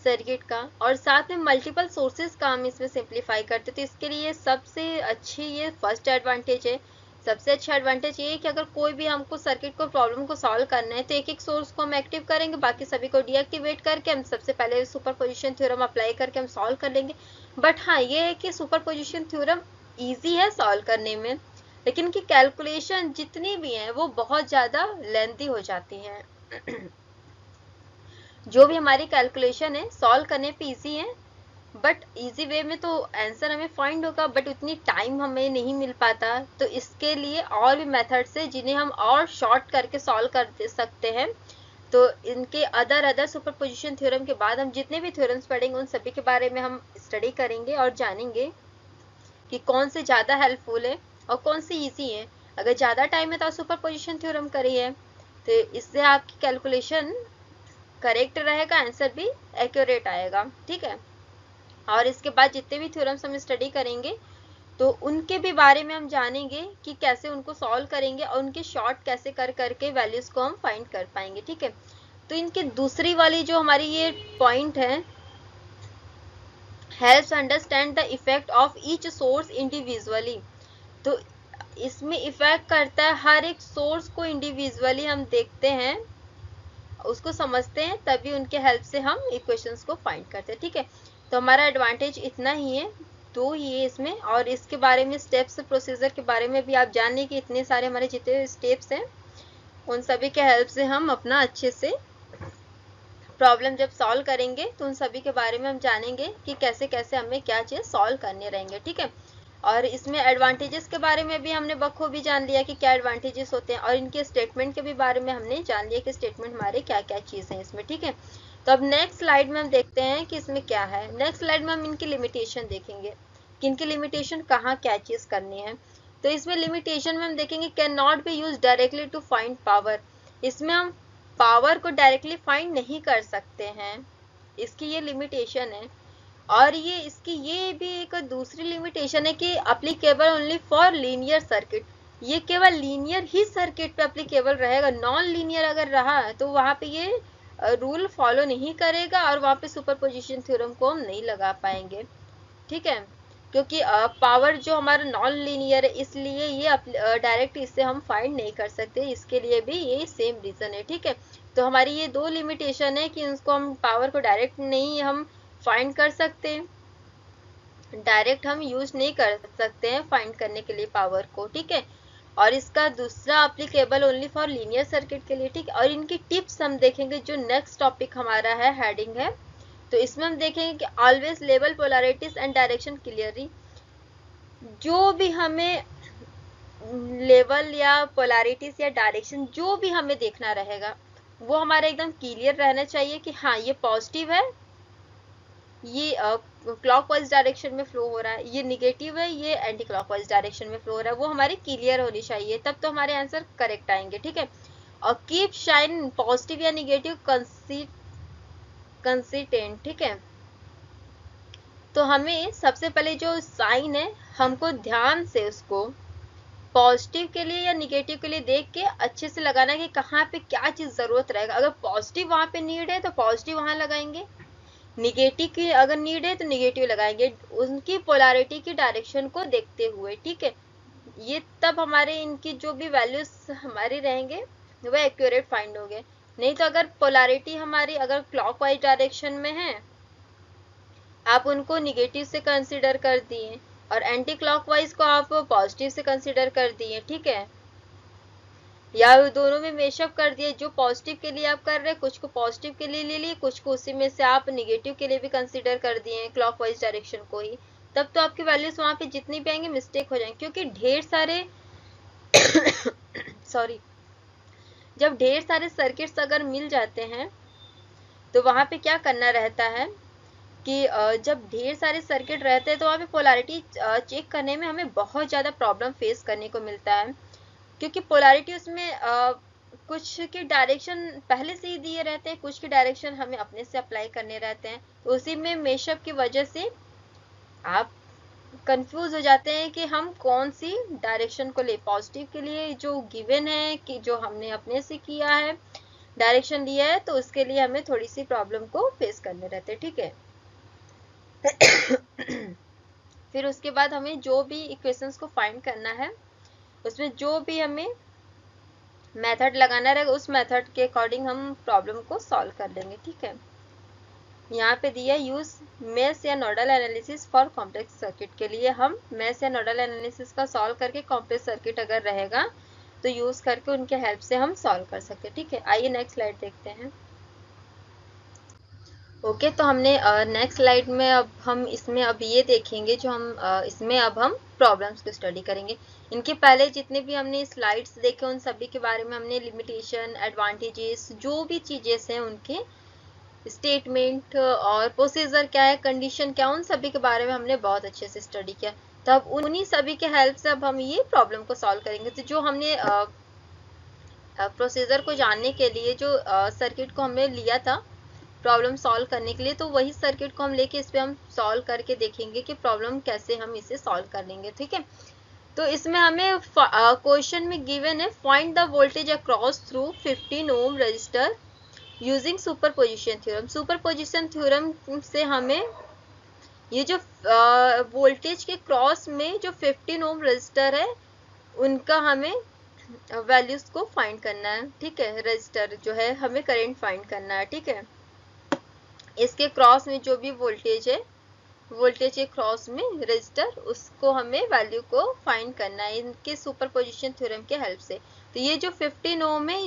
सर्किट का, और साथ में मल्टीपल सोर्सेज का हम इसमें सिंप्लीफाई करते, तो इसके लिए सबसे अच्छी ये फर्स्ट एडवांटेज है। सबसे अच्छा एडवांटेज ये है कि अगर कोई भी हमको सर्किट को प्रॉब्लम को सॉल्व करना है तो एक एक सोर्स को हम एक्टिव करेंगे, बाकी सभी को डीएक्टिवेट करके हम सबसे पहले सुपरपोजिशन थ्योरम अप्लाई करके हम सॉल्व कर लेंगे। बट हाँ ये है कि सुपरपोजिशन थ्योरम ईजी है सॉल्व करने में, लेकिन कि कैलकुलेशन जितनी भी हैं वो बहुत ज़्यादा लेंथी हो जाती हैं। जो भी हमारी कैलकुलेशन है सॉल्व करने पे इजी है, बट इजी वे में तो आंसर हमें फाइंड होगा, बट उतनी टाइम हमें नहीं मिल पाता। तो इसके लिए और भी मेथड्स है जिन्हें हम और शॉर्ट करके सॉल्व कर सकते हैं। तो इनके अदर सुपरपोजिशन थ्योरम के बाद हम जितने भी थ्योरम्स पढ़ेंगे उन सभी के बारे में हम स्टडी करेंगे और जानेंगे कि कौन से ज़्यादा हेल्पफुल है और कौन से ईजी है। अगर ज़्यादा टाइम है तो सुपरपोजिशन थ्योरम करिए, तो इससे आपकी कैलकुलेशन करेक्ट रहेगा, आंसर भी एक्यूरेट आएगा। ठीक है, और इसके बाद जितने भी थ्योरम्स हम स्टडी करेंगे तो उनके भी बारे में हम जानेंगे कि कैसे उनको सॉल्व करेंगे और उनके शॉर्ट कैसे कर करके वैल्यूज को हम फाइंड कर पाएंगे। ठीक है, तो इनकी दूसरी वाली जो हमारी ये पॉइंट है, helps understand the effect of each source individually. तो इसमें इफेक्ट करता है हर एक सोर्स को इंडिविजुअली हम देखते हैं, उसको समझते हैं, तभी उनके हेल्प से हम इक्वेशंस को फाइंड करते हैं। ठीक है, तो हमारा एडवांटेज इतना ही है, तो ये इसमें, और इसके बारे में स्टेप्स प्रोसीजर के बारे में भी आप जान लें कि इतने सारे हमारे जितने स्टेप्स हैं उन सभी के हेल्प से हम अपना अच्छे से प्रॉब्लम जब सॉल्व करेंगे तो उन सभी के बारे में हम जानेंगे कि कैसे कैसे हमें क्या चीज़ सॉल्व करने रहेंगे। ठीक है, और इसमें एडवांटेजेस के बारे में भी हमने बखूबी जान लिया कि क्या एडवांटेजेस होते हैं, और इनके स्टेटमेंट के भी बारे में हमने जान लिया कि स्टेटमेंट हमारे क्या क्या चीज़ हैं इसमें। ठीक है, तो अब नेक्स्ट स्लाइड में हम देखते हैं कि इसमें क्या है। नेक्स्ट स्लाइड में हम इनकी लिमिटेशन देखेंगे कि इनकी लिमिटेशन कहाँ क्या चीज़ करनी है। तो इसमें लिमिटेशन में हम देखेंगे can not be use directly to find power. इसमें हम पावर को डायरेक्टली फाइंड नहीं कर सकते हैं, इसकी ये लिमिटेशन है। और ये इसकी ये भी एक दूसरी लिमिटेशन है कि applicable only for linear circuit. ये केवल लीनियर ही सर्किट पे अप्लीकेबल रहेगा, नॉन लीनियर अगर रहा तो वहाँ पे ये रूल फॉलो नहीं करेगा और वहाँ पे सुपरपोजिशन थ्योरम को हम नहीं लगा पाएंगे। ठीक है, क्योंकि पावर जो हमारा नॉन लीनियर है इसलिए ये डायरेक्ट इससे हम फाइंड नहीं कर सकते, इसके लिए भी ये सेम रीज़न है। ठीक है, तो हमारी ये दो लिमिटेशन है कि उसको हम पावर को डायरेक्ट नहीं हम फाइंड कर सकते, डायरेक्ट हम यूज नहीं कर सकते हैं फाइंड करने के लिए पावर को। ठीक है, और इसका दूसरा applicable only for linear circuit के लिए। ठीक है, और इनकी टिप्स हम देखेंगे जो नेक्स्ट टॉपिक हमारा है, हेडिंग है, तो इसमें हम देखेंगे कि always label polarities and direction clearly. जो भी हमें लेवल या पोलैरिटीज या डायरेक्शन जो भी हमें देखना रहेगा वो हमारा एकदम क्लियर रहना चाहिए कि हाँ ये पॉजिटिव है, ये क्लॉकवाइज डायरेक्शन में फ्लो हो रहा है, ये निगेटिव है, ये एंटी क्लॉकवाइज डायरेक्शन में फ्लो हो रहा है, वो हमारी क्लियर होनी चाहिए, तब तो हमारे आंसर करेक्ट आएंगे। ठीक है, और कीप शाइन पॉजिटिव या निगेटिव कंसिस्टेंट। ठीक है, तो हमें सबसे पहले जो साइन है हमको ध्यान से उसको पॉजिटिव के लिए या निगेटिव के लिए देख के अच्छे से लगाना है कि कहाँ पे क्या चीज जरूरत रहेगा। अगर पॉजिटिव वहां पे नीड है तो पॉजिटिव वहां लगाएंगे, निगेटिव की अगर नीड है तो निगेटिव लगाएंगे, उनकी पोलैरिटी की डायरेक्शन को देखते हुए। ठीक है, ये तब हमारे इनकी जो भी वैल्यूज हमारे रहेंगे वो एक्यूरेट फाइंड होंगे। नहीं तो अगर पोलैरिटी हमारी अगर क्लॉकवाइज डायरेक्शन में है आप उनको निगेटिव से कंसीडर कर दिए और एंटी क्लॉकवाइज को आप पॉजिटिव से कंसीडर कर दिए। ठीक है, या दोनों में मेशअप कर दिए, जो पॉजिटिव के लिए आप कर रहे हैं कुछ को पॉजिटिव के लिए ले लिए, कुछ को उसी में से आप निगेटिव के लिए भी कंसीडर कर दिए क्लॉकवाइज डायरेक्शन को ही, तब तो आपकी वैल्यूज वहां पे जितनी भी आएंगे मिस्टेक हो जाएंगे। क्योंकि ढेर सारे सॉरी जब ढेर सारे सर्किट्स अगर मिल जाते हैं तो वहां पे क्या करना रहता है कि जब ढेर सारे सर्किट रहते हैं तो वहाँ पे पोलैरिटी चेक करने में हमें बहुत ज़्यादा प्रॉब्लम फेस करने को मिलता है। क्योंकि पोलैरिटी उसमें कुछ के डायरेक्शन पहले से ही दिए रहते हैं, कुछ के डायरेक्शन हमें अपने से अप्लाई करने रहते हैं, तो उसी में मेशअप की वजह से आप कंफ्यूज हो जाते हैं कि हम कौन सी डायरेक्शन को ले। पॉजिटिव के लिए जो गिवन है कि जो हमने अपने से किया है डायरेक्शन लिया है, तो उसके लिए हमें थोड़ी सी प्रॉब्लम को फेस करने रहते हैं। ठीक है, फिर उसके बाद हमें जो भी इक्वेशंस को फाइंड करना है उसमें जो भी हमें मेथड लगाना रहेगा उस मेथड के अकॉर्डिंग हम प्रॉब्लम को सॉल्व कर लेंगे। ठीक है, यहाँ पे दिया यूज मेश या nodal analysis for complex circuit, के लिए हम मेश या नोडल एनालिसिस का सॉल्व करके कॉम्प्लेक्स सर्किट अगर रहेगा तो यूज करके उनके हेल्प से हम सॉल्व कर सकते हैं। ठीक है, आइए नेक्स्ट स्लाइड देखते हैं। ओके, तो हमने नेक्स्ट स्लाइड में अब हम इसमें अब ये देखेंगे जो हम इसमें अब हम प्रॉब्लम्स को स्टडी करेंगे। इनके पहले जितने भी हमने स्लाइड्स देखे उन सभी के बारे में हमने लिमिटेशन, एडवांटेजेस, जो भी चीजें हैं उनके स्टेटमेंट और प्रोसीजर क्या है, कंडीशन क्या, उन सभी के बारे में हमने बहुत अच्छे से स्टडी किया। तो अब उन्हीं सभी के हेल्प से अब हम ये प्रॉब्लम को सॉल्व करेंगे। तो जो हमने प्रोसीजर को जानने के लिए जो सर्किट को हमने लिया था प्रॉब्लम सॉल्व करने के लिए, तो वही सर्किट को हम लेके इस पे हम सॉल्व करके देखेंगे कि प्रॉब्लम कैसे हम इसे सॉल्व कर लेंगे। ठीक है, तो इसमें हमें क्वेश्चन में गिवन है find the voltage across through 15 ohm resistor using superposition theorem. Superposition theorem से हमें ये जो वोल्टेज के क्रॉस में जो 15 ओम रजिस्टर है उनका हमें वैल्यूज को फाइंड करना है। ठीक है, रजिस्टर जो है हमें करंट फाइंड करना है। ठीक है, इसके क्रॉस में जो भी वोल्टेज है वोल्टेज के क्रॉस में रजिस्टर उसको हमें वैल्यू को फाइंड करना है इनके सुपरपोजिशन थ्योरम के हेल्प से। तो ये जो 15 ओम है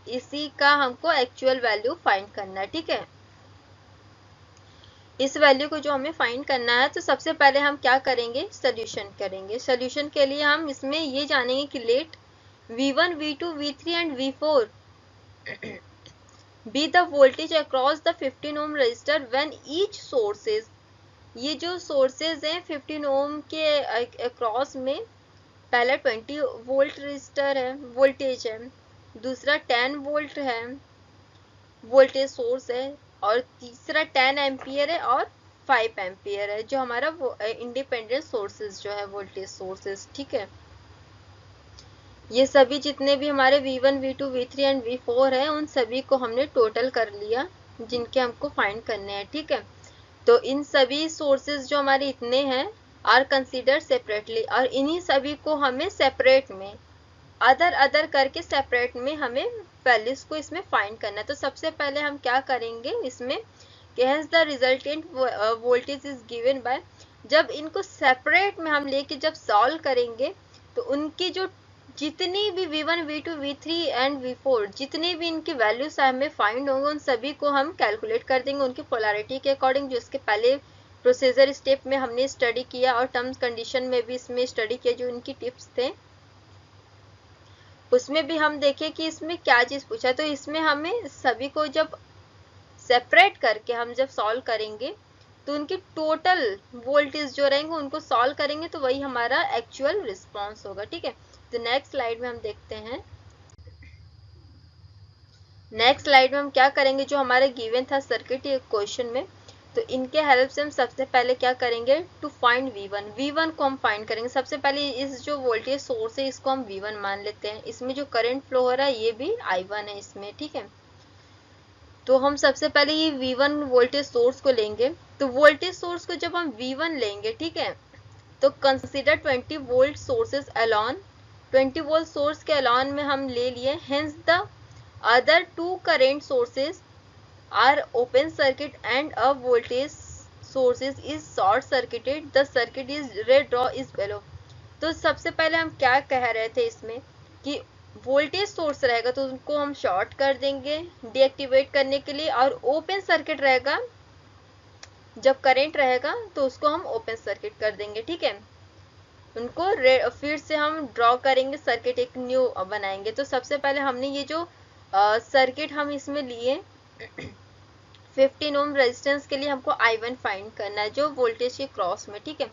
इसी का हमको एक्चुअल वैल्यू फाइंड करना है। ठीक है, इस वैल्यू को जो हमें फाइंड करना है तो सबसे पहले हम क्या करेंगे, सोल्यूशन करेंगे। सोल्यूशन के लिए हम इसमें ये जानेंगे कि let V1, V2, V3 and V4 be the voltage across the 15 ohm resistor when each sources, ये जो सोर्सेज हैं 15 ओम के अक्रॉस में, पहला 20 वोल्ट रजिस्टर है वोल्टेज है, दूसरा 10 वोल्ट है वोल्टेज सोर्स है, और तीसरा 10 एम्पियर है और 5 एम्पियर है जो हमारा इंडिपेंडेंट सोर्सेज जो है वोल्टेज सोर्सेज। ठीक है, ये सभी जितने भी हमारे V1, V2, V3 and V4 है उन सभी को हमने टोटल कर लिया जिनके हमको फाइंड करने हैं। ठीक है, तो इन सभी सोर्सेज जो हमारे इतने हैं आर कंसीडर सेपरेटली, और इन्हीं सभी को हमें सेपरेट में अदर करके सेपरेट में हमें वैल्यूज को इसमें फाइंड करना है। तो सबसे पहले हम क्या करेंगे इसमें कि hence the resultant voltage is given bye, जब इनको सेपरेट में हम लेके जब सॉल्व करेंगे तो उनकी जो जितनी भी V1, V2, V3 and V4 जितनी भी इनकी वैल्यूज हमें फाइंड होंगे उन सभी को हम कैलकुलेट कर देंगे उनकी पोलैरिटी के अकॉर्डिंग, जो इसके पहले प्रोसीजर स्टेप में हमने स्टडी किया और टर्म्स कंडीशन में भी इसमें स्टडी किया जो इनकी टिप्स थे उसमें भी हम देखें कि इसमें क्या चीज़ पूछा, तो इसमें हमें सभी को जब सेपरेट करके हम जब सॉल्व करेंगे तो उनकी टोटल वोल्टेज जो रहेंगे उनको सॉल्व करेंगे तो वही हमारा एक्चुअल रिस्पॉन्स होगा। ठीक है, तो नेक्स्ट स्लाइड में हम देखते हैं। नेक्स्ट स्लाइड में हम क्या करेंगे, जो हमारा गिवन था सर्किट क्वेश्चन में, तो इनके हेल्प से हम सबसे पहले क्या करेंगे, टू फाइंड V1। V1 को हम फाइंड करेंगे। सबसे पहले इस जो वोल्टेज सोर्स है इसको हम V1 मान लेते हैं। इसमें जो करंट फ्लो हो रहा है ये भी I1 है इसमें। ठीक है, तो हम सबसे पहले ये V1 वोल्टेज सोर्स को लेंगे। तो वोल्टेज सोर्स को जब हम V1 लेंगे, ठीक है, तो consider 20 volt sources alone. 20 volt source के अलॉन में हम ले लिए, hence the other two current sources are open circuit and a voltage source is short circuited, the circuit is red draw is below। तो सबसे पहले हम क्या कह रहे थे इसमें कि वोल्टेज सोर्स रहेगा तो उनको हम शॉर्ट कर देंगे डीएक्टिवेट करने के लिए, और ओपन सर्किट रहेगा जब करंट रहेगा तो उसको हम ओपन सर्किट कर देंगे। ठीक है, उनको फिर से हम ड्रॉ करेंगे सर्किट, एक न्यू बनाएंगे। तो सबसे पहले हमने ये जो सर्किट हम इसमें लिए 15 ओम रेजिस्टेंस के लिए हमको I1 फाइंड करना है जो वोल्टेज के क्रॉस में। ठीक है,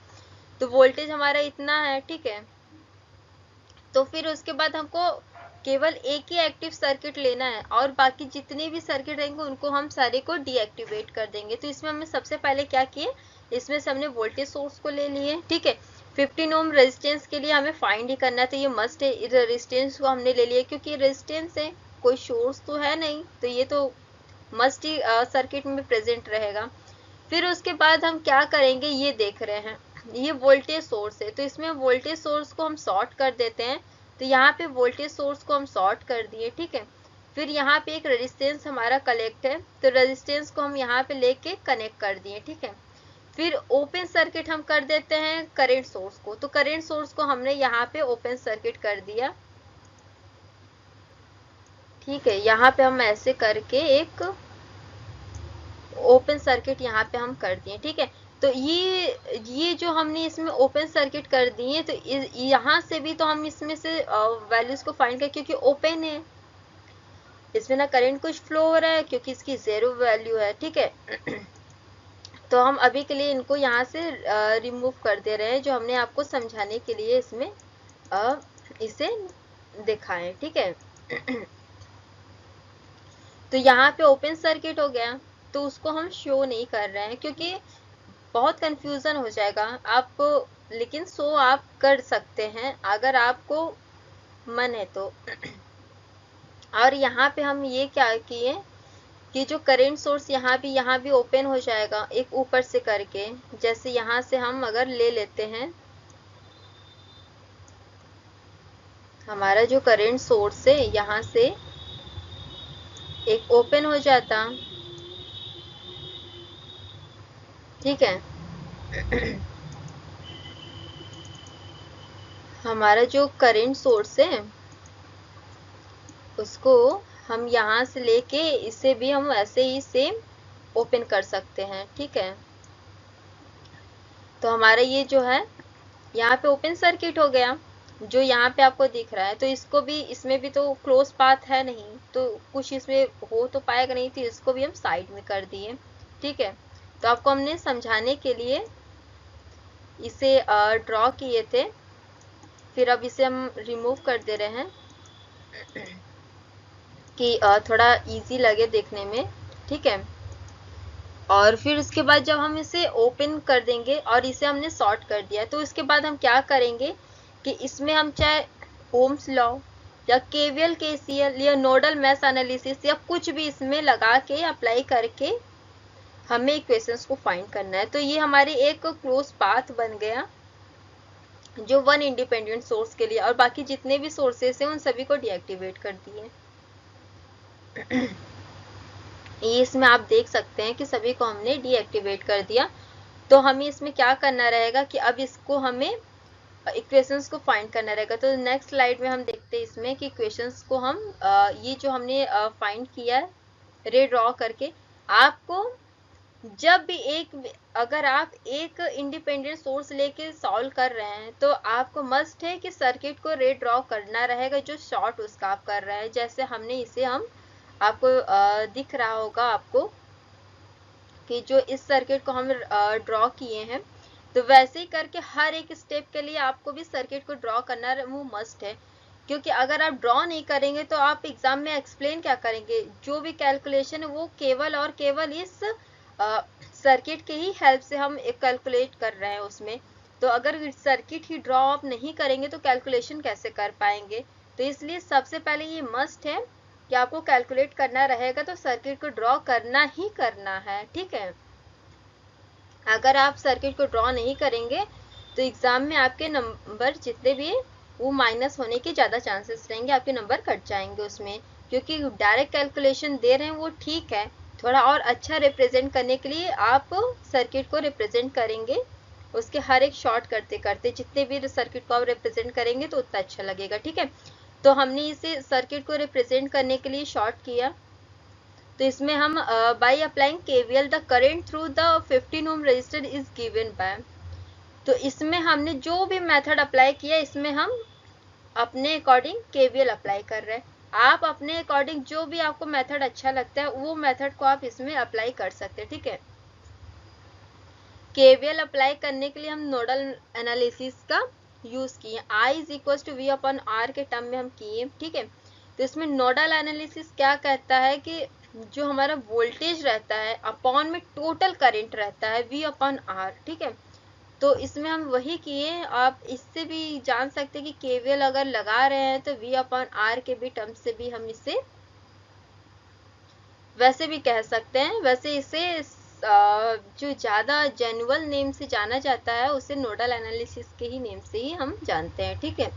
तो वोल्टेज हमारा इतना है। ठीक है, तो फिर उसके बाद हमको केवल एक ही एक्टिव सर्किट लेना है और बाकी जितने भी सर्किट रहेंगे उनको हम सारे को डीएक्टिवेट कर देंगे। तो इसमें हमने सबसे पहले क्या किए, इसमें से हमने वोल्टेज सोर्स को ले लिए। ठीक है, 15 ओम रेजिस्टेंस के लिए हमें फाइंड ही करना है, तो ये मस्ट है। रेजिस्टेंस को हमने ले लिया क्योंकि रेजिस्टेंस है, कोई सोर्स तो है नहीं, तो ये तो मस्ट ही सर्किट में प्रेजेंट रहेगा। फिर उसके बाद हम क्या करेंगे, ये देख रहे हैं ये वोल्टेज सोर्स है, तो इसमें वोल्टेज सोर्स को हम शॉर्ट कर देते हैं। तो यहाँ पे वोल्टेज सोर्स को हम शॉर्ट कर दिए। ठीक है, फिर यहाँ पे एक रेजिस्टेंस हमारा कलेक्ट है, तो रेजिस्टेंस को हम यहाँ पे लेके कनेक्ट कर दिए। ठीक है, फिर ओपन सर्किट हम कर देते हैं करंट सोर्स को, तो करंट सोर्स को हमने यहाँ पे ओपन सर्किट कर दिया। ठीक है, यहाँ पे हम ऐसे करके एक ओपन सर्किट यहाँ पे हम कर दिए। ठीक है, तो ये जो हमने इसमें ओपन सर्किट कर दिए, तो यहाँ से भी तो हम इसमें से वैल्यूज को फाइंड कर, क्योंकि ओपन है, इसमें ना करंट कुछ फ्लो हो रहा है क्योंकि इसकी 0 वैल्यू है। ठीक है, तो हम अभी के लिए इनको यहाँ से रिमूव कर दे रहे हैं, जो हमने आपको समझाने के लिए इसमें इसे दिखाएं। ठीक है, तो यहाँ पे ओपन सर्किट हो गया, तो उसको हम शो नहीं कर रहे हैं क्योंकि बहुत कंफ्यूजन हो जाएगा आप, लेकिन शो आप कर सकते हैं अगर आपको मन है तो। और यहाँ पे हम ये क्या किए कि जो करंट सोर्स यहाँ भी ओपन हो जाएगा एक ऊपर से करके, जैसे यहाँ से हम अगर ले लेते हैं हमारा जो करंट सोर्स है यहाँ से एक ओपन हो जाता। ठीक है, हमारा जो करंट सोर्स है उसको हम यहाँ से लेके इसे भी हम ऐसे ही सेम ओपन कर सकते हैं। ठीक है, तो हमारा ये जो है यहाँ पे ओपन सर्किट हो गया जो यहाँ पे आपको दिख रहा है, तो इसको भी, इसमें भी तो क्लोज पाथ है नहीं, तो कुछ इसमें हो तो पाएगा नहीं, तो इसको भी हम साइड में कर दिए। ठीक है, तो आपको हमने समझाने के लिए इसे ड्रॉ किए थे, फिर अब इसे हम रिमूव कर दे रहे हैं कि थोड़ा इजी लगे देखने में। ठीक है, और फिर उसके बाद जब हम इसे ओपन कर देंगे और इसे हमने सॉर्ट कर दिया, तो इसके बाद हम क्या करेंगे कि इसमें हम चाहे ओम्स लॉ या केवीएल केसीएल या नोडल मैश एनालिसिस या कुछ भी इसमें लगा के अप्लाई करके हमें इक्वेशंस को फाइंड करना है। तो ये हमारी एक क्लोज पाथ बन गया जो वन इंडिपेंडेंट सोर्स के लिए, और बाकी जितने भी सोर्सेस हैं उन सभी को डीएक्टिवेट कर दिए। ये इसमें आप देख सकते हैं कि सभी को हमने डीएक्टिवेट कर दिया। तो हमें इसमें क्या करना रहेगा कि अब इसको हमें इक्वेशंस को फाइंड करना रहेगा। तो नेक्स्ट स्लाइड में हम देखते हैं इसमें कि इक्वेशंस को हम ये जो हमने फाइंड किया है रे ड्रॉ करके, आपको जब भी अगर आप एक इंडिपेंडेंट सोर्स लेके सॉल्व कर रहे हैं तो आपको मस्ट है कि सर्किट को ड्रॉ करना रहेगा जो शॉर्ट उसका आप कर रहे हैं। जैसे हमने इसे हम आपको दिख रहा होगा आपको कि जो इस सर्किट को हम ड्रॉ किए हैं, तो वैसे ही करके हर एक स्टेप के लिए आपको भी सर्किट को ड्रॉ करना वो मस्ट है। क्योंकि अगर आप ड्रॉ नहीं करेंगे तो आप एग्जाम में एक्सप्लेन क्या करेंगे, जो भी कैलकुलेशन है वो केवल और केवल इस सर्किट के ही हेल्प से हम कैलकुलेट कर रहे हैं उसमें। तो अगर सर्किट ही ड्रॉ आप नहीं करेंगे तो कैलकुलेशन कैसे कर पाएंगे। तो इसलिए सबसे पहले ये मस्ट है कि आपको कैलकुलेट करना रहेगा तो सर्किट को ड्रॉ करना ही करना है, ठीक है। अगर आप सर्किट को ड्रॉ नहीं करेंगे तो एग्जाम में आपके नंबर जितने भी वो माइनस होने के ज़्यादा चांसेस रहेंगे, आपके नंबर कट जाएंगे उसमें। क्योंकि डायरेक्ट कैलकुलेशन दे रहे हैं वो ठीक है, थोड़ा और अच्छा रिप्रेजेंट करने के लिए आप सर्किट को रिप्रेजेंट करेंगे, उसके हर एक शॉर्ट करते करते जितने भी सर्किट को आप रिप्रेजेंट करेंगे तो उतना अच्छा लगेगा, ठीक है। तो हमने इसे सर्किट को रिप्रेजेंट करने के लिए शॉर्ट किया। तो इसमें हम by applying KVL the current through the 15 ohm resistor is given by, तो इसमें हमने जो भी मेथड अप्लाई किया इसमें हम अपने अकॉर्डिंग केवीएल अप्लाई कर रहे हैं। आप अपने अकॉर्डिंग जो भी आपको मेथड अच्छा लगता है वो मेथड को आप इसमें अप्लाई कर सकते हैं, ठीक है। केवीएल अप्लाई करने के लिए हम नोडल एनालिसिस का यूज किए, I is equal to V upon R के टर्म में हम किए, ठीक है। तो इसमें नोडल एनालिसिस क्या कहता है कि जो हमारा वोल्टेज रहता है अपॉन में टोटल करंट रहता है वी अपॉन आर, ठीक है। तो इसमें हम वही किए। आप इससे भी जान सकते हैं कि केवीएल अगर लगा रहे हैं तो वी अपॉन आर के भी टर्म से भी हम इसे वैसे भी कह सकते हैं। वैसे इसे जो ज़्यादा जेन्युइन नेम से जाना जाता है उसे नोडल एनालिसिस के ही नेम से ही हम जानते हैं, ठीक है।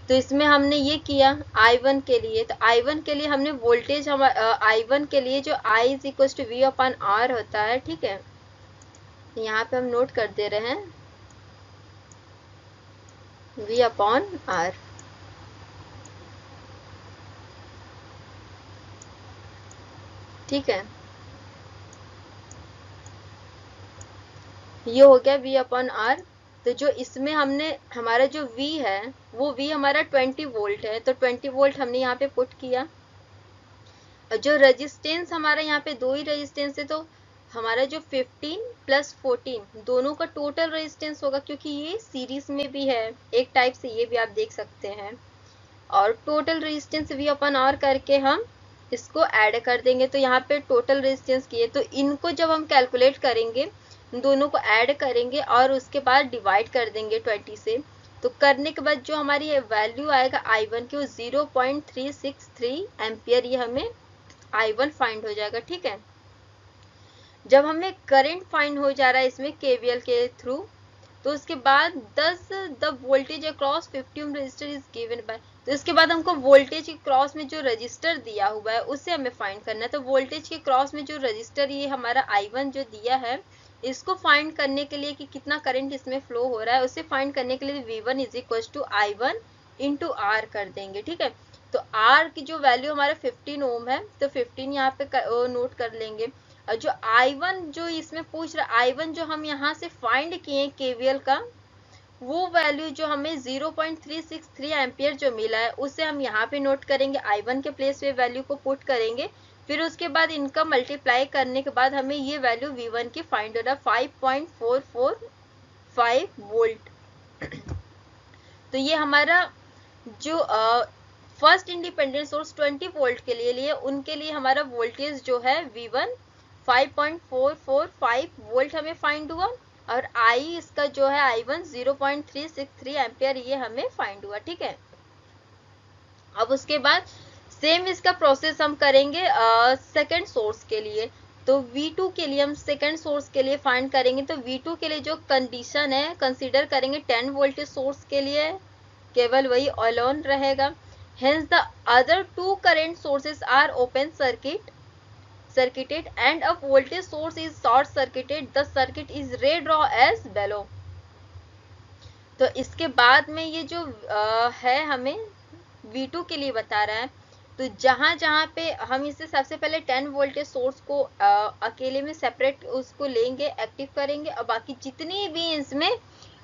तो इसमें हमने ये किया I1 के लिए। तो I1 के लिए हमने वोल्टेज हम I1 के लिए जो I is equal to V upon R होता है, ठीक है। यहाँ पे हम नोट कर दे रहे हैं वी अपॉन आर, ठीक है। ये हो गया v अपॉन आर। तो जो इसमें हमने हमारा जो v है वो v हमारा 20 वोल्ट है, तो 20 वोल्ट हमने यहाँ पे पुट किया। और जो रेजिस्टेंस हमारा यहाँ पे दो ही रेजिस्टेंस है, तो हमारा जो 15 प्लस 14 दोनों का टोटल रेजिस्टेंस होगा, क्योंकि ये सीरीज में भी है एक टाइप से, ये भी आप देख सकते हैं। और total resistance v upon R करके हम इसको ऐड कर देंगे। तो यहाँ पे टोटल रेजिस्टेंस किए, तो इनको जब हम कैलकुलेट करेंगे दोनों को ऐड करेंगे और उसके बाद डिवाइड कर देंगे 20 से। तो करने के बाद जो हमारी वैल्यू आएगा I1 की वो 0.363 एम्पियर, ये हमें I1 फाइंड हो जाएगा, ठीक है। जब हमें करंट फाइंड हो जा रहा है इसमें केवीएल के थ्रू, तो उसके बाद 10 the voltage across 50 ohm resistor is given by, तो इसके बाद हमको वोल्टेज के क्रॉस में जो रजिस्टर दिया हुआ है उसे हमें फाइंड करना है। तो वोल्टेज के क्रॉस में जो रजिस्टर ये हमारा I1 जो दिया है, इसको फाइंड करने के लिए कि कितना करंट इसमें फ्लो हो रहा है, उसे फाइंड करने के लिए V1 is equal to I1 into R कर देंगे, ठीक है। तो आर की जो वैल्यू हमारा 15 ओम है, तो 15 यहाँ पे नोट कर लेंगे। और जो I1 जो इसमें पूछ रहा है, I1 जो हम यहाँ से फाइंड किए केवीएल का, वो वैल्यू जो हमें 0.363 एम्पियर जो मिला है उसे हम यहाँ पे नोट करेंगे, I1 के प्लेस पे वैल्यू को पुट करेंगे। फिर उसके बाद इनका मल्टीप्लाई करने के बाद हमें ये वैल्यू V1 की फाइंड हो रहा है 5.445 वोल्ट। तो ये हमारा जो फर्स्ट इंडिपेंडेंट सोर्स 20 वोल्ट के लिए उनके लिए हमारा वोल्टेज जो है V1 5.445 वोल्ट हमें फाइंड हुआ, और I इसका जो है I1 0.363 एम्पियर ये हमें फाइंड हुआ, ठीक है। अब उसके बाद सेम इसका प्रोसेस हम करेंगे सेकंड सोर्स के लिए। तो V2 के लिए हम सेकंड सोर्स के लिए फाइंड करेंगे। तो V2 के लिए जो कंडीशन है कंसीडर करेंगे 10 वोल्टेज सोर्स के लिए केवल वही अलोन रहेगा। Hence the other two current sources are open circuited and a voltage source is short circuited. The circuit is redrawn as below. तो इसके बाद में ये जो है हमें V2 के लिए बता रहा है, तो तो जहाँ जहाँ पे हम इसे सबसे पहले 10 वोल्टेज सोर्स को अकेले में सेपरेट उसको लेंगे, एक्टिव करेंगे, और बाकी जितनी भी इसमें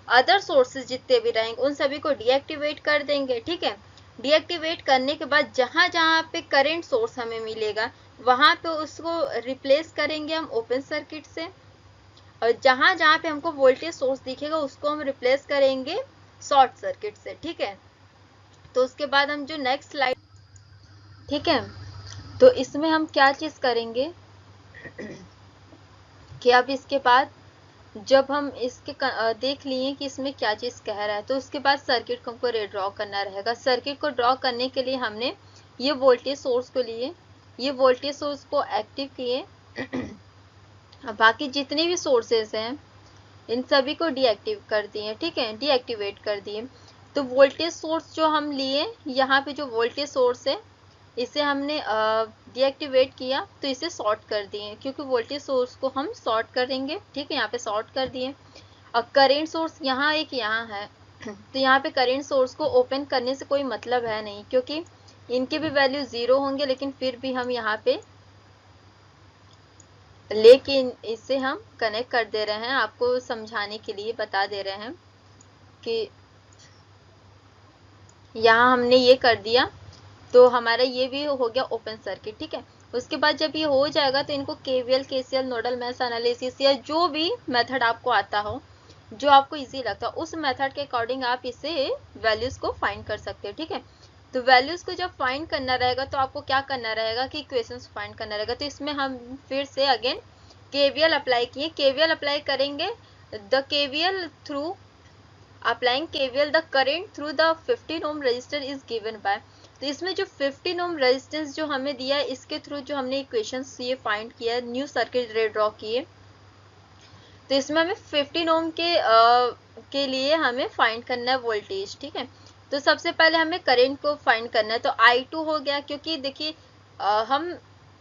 अदर सोर्सेज जितने भी रहेंगे उन सभी को डीएक्टिवेट कर देंगे। ठीक है, डीएक्टिवेट करने के बाद जहाँ जहाँ पे करंट सोर्स हमें मिलेगा वहाँ पे उसको रिप्लेस करेंगे हम ओपन सर्किट से, और जहाँ जहाँ पे हमको वोल्टेज सोर्स दिखेगा उसको हम रिप्लेस करेंगे शॉर्ट सर्किट से। ठीक है, तो उसके बाद हम जो नेक्स्ट स्लाइड, ठीक है, तो इसमें हम क्या चीज करेंगे कि अब इसके बाद जब हम इसके देख लिए कि इसमें क्या चीज कह रहा है, तो उसके बाद सर्किट को हमको ड्रॉ करना रहेगा। सर्किट को ड्रॉ करने के लिए हमने ये वोल्टेज सोर्स को लिए, ये वोल्टेज सोर्स को एक्टिव किए, बाकी जितने भी सोर्सेस हैं इन सभी को डीएक्टिव कर दिए। ठीक है, डीएक्टिवेट कर दिए। तो वोल्टेज सोर्स जो हम लिए, यहाँ पे जो वोल्टेज सोर्स है इसे हमने डीएक्टिवेट किया, तो इसे शॉर्ट कर दिए क्योंकि वोल्टेज सोर्स को हम शॉर्ट करेंगे। ठीक है, यहाँ पे शॉर्ट कर दिए। और करेंट सोर्स यहाँ एक यहाँ है, तो यहाँ पे करेंट सोर्स को ओपन करने से कोई मतलब है नहीं क्योंकि इनके भी वैल्यू 0 होंगे, लेकिन फिर भी हम यहाँ पे लेकिन इसे हम कनेक्ट कर दे रहे हैं, आपको समझाने के लिए बता दे रहे हैं कि यहाँ हमने ये कर दिया तो हमारा ये भी हो गया ओपन सर्किट। ठीक है, उसके बाद जब ये हो जाएगा तो इनको KVL, KCL, nodal mesh analysis या जो भी मेथड आपको आता हो, जो आपको इजी लगता हो, उस मेथड के अकॉर्डिंग आप इसे वैल्यूज को फाइंड कर सकते हो। ठीक है, तो वैल्यूज को जब फाइंड करना रहेगा तो आपको क्या करना रहेगा कि इक्वेशंस फाइंड करना रहेगा। तो इसमें हम फिर से अगेन केवीएल अप्लाई किए, केवीएल अप्लाई करेंगे, the KVL through applying KVL the current through the 15 ohm resistor is given by. तो इसमें जो 15 ओम रेजिस्टेंस जो हमें दिया है इसके थ्रू जो हमने इक्वेशंस ये फाइंड किया, न्यू सर्किट ड्रॉ किए, तो इसमें हमें 15 ओम के लिए हमें फाइंड करना है वोल्टेज। ठीक है, तो सबसे पहले हमें करंट को फाइंड करना है, तो I2 हो गया क्योंकि देखिए हम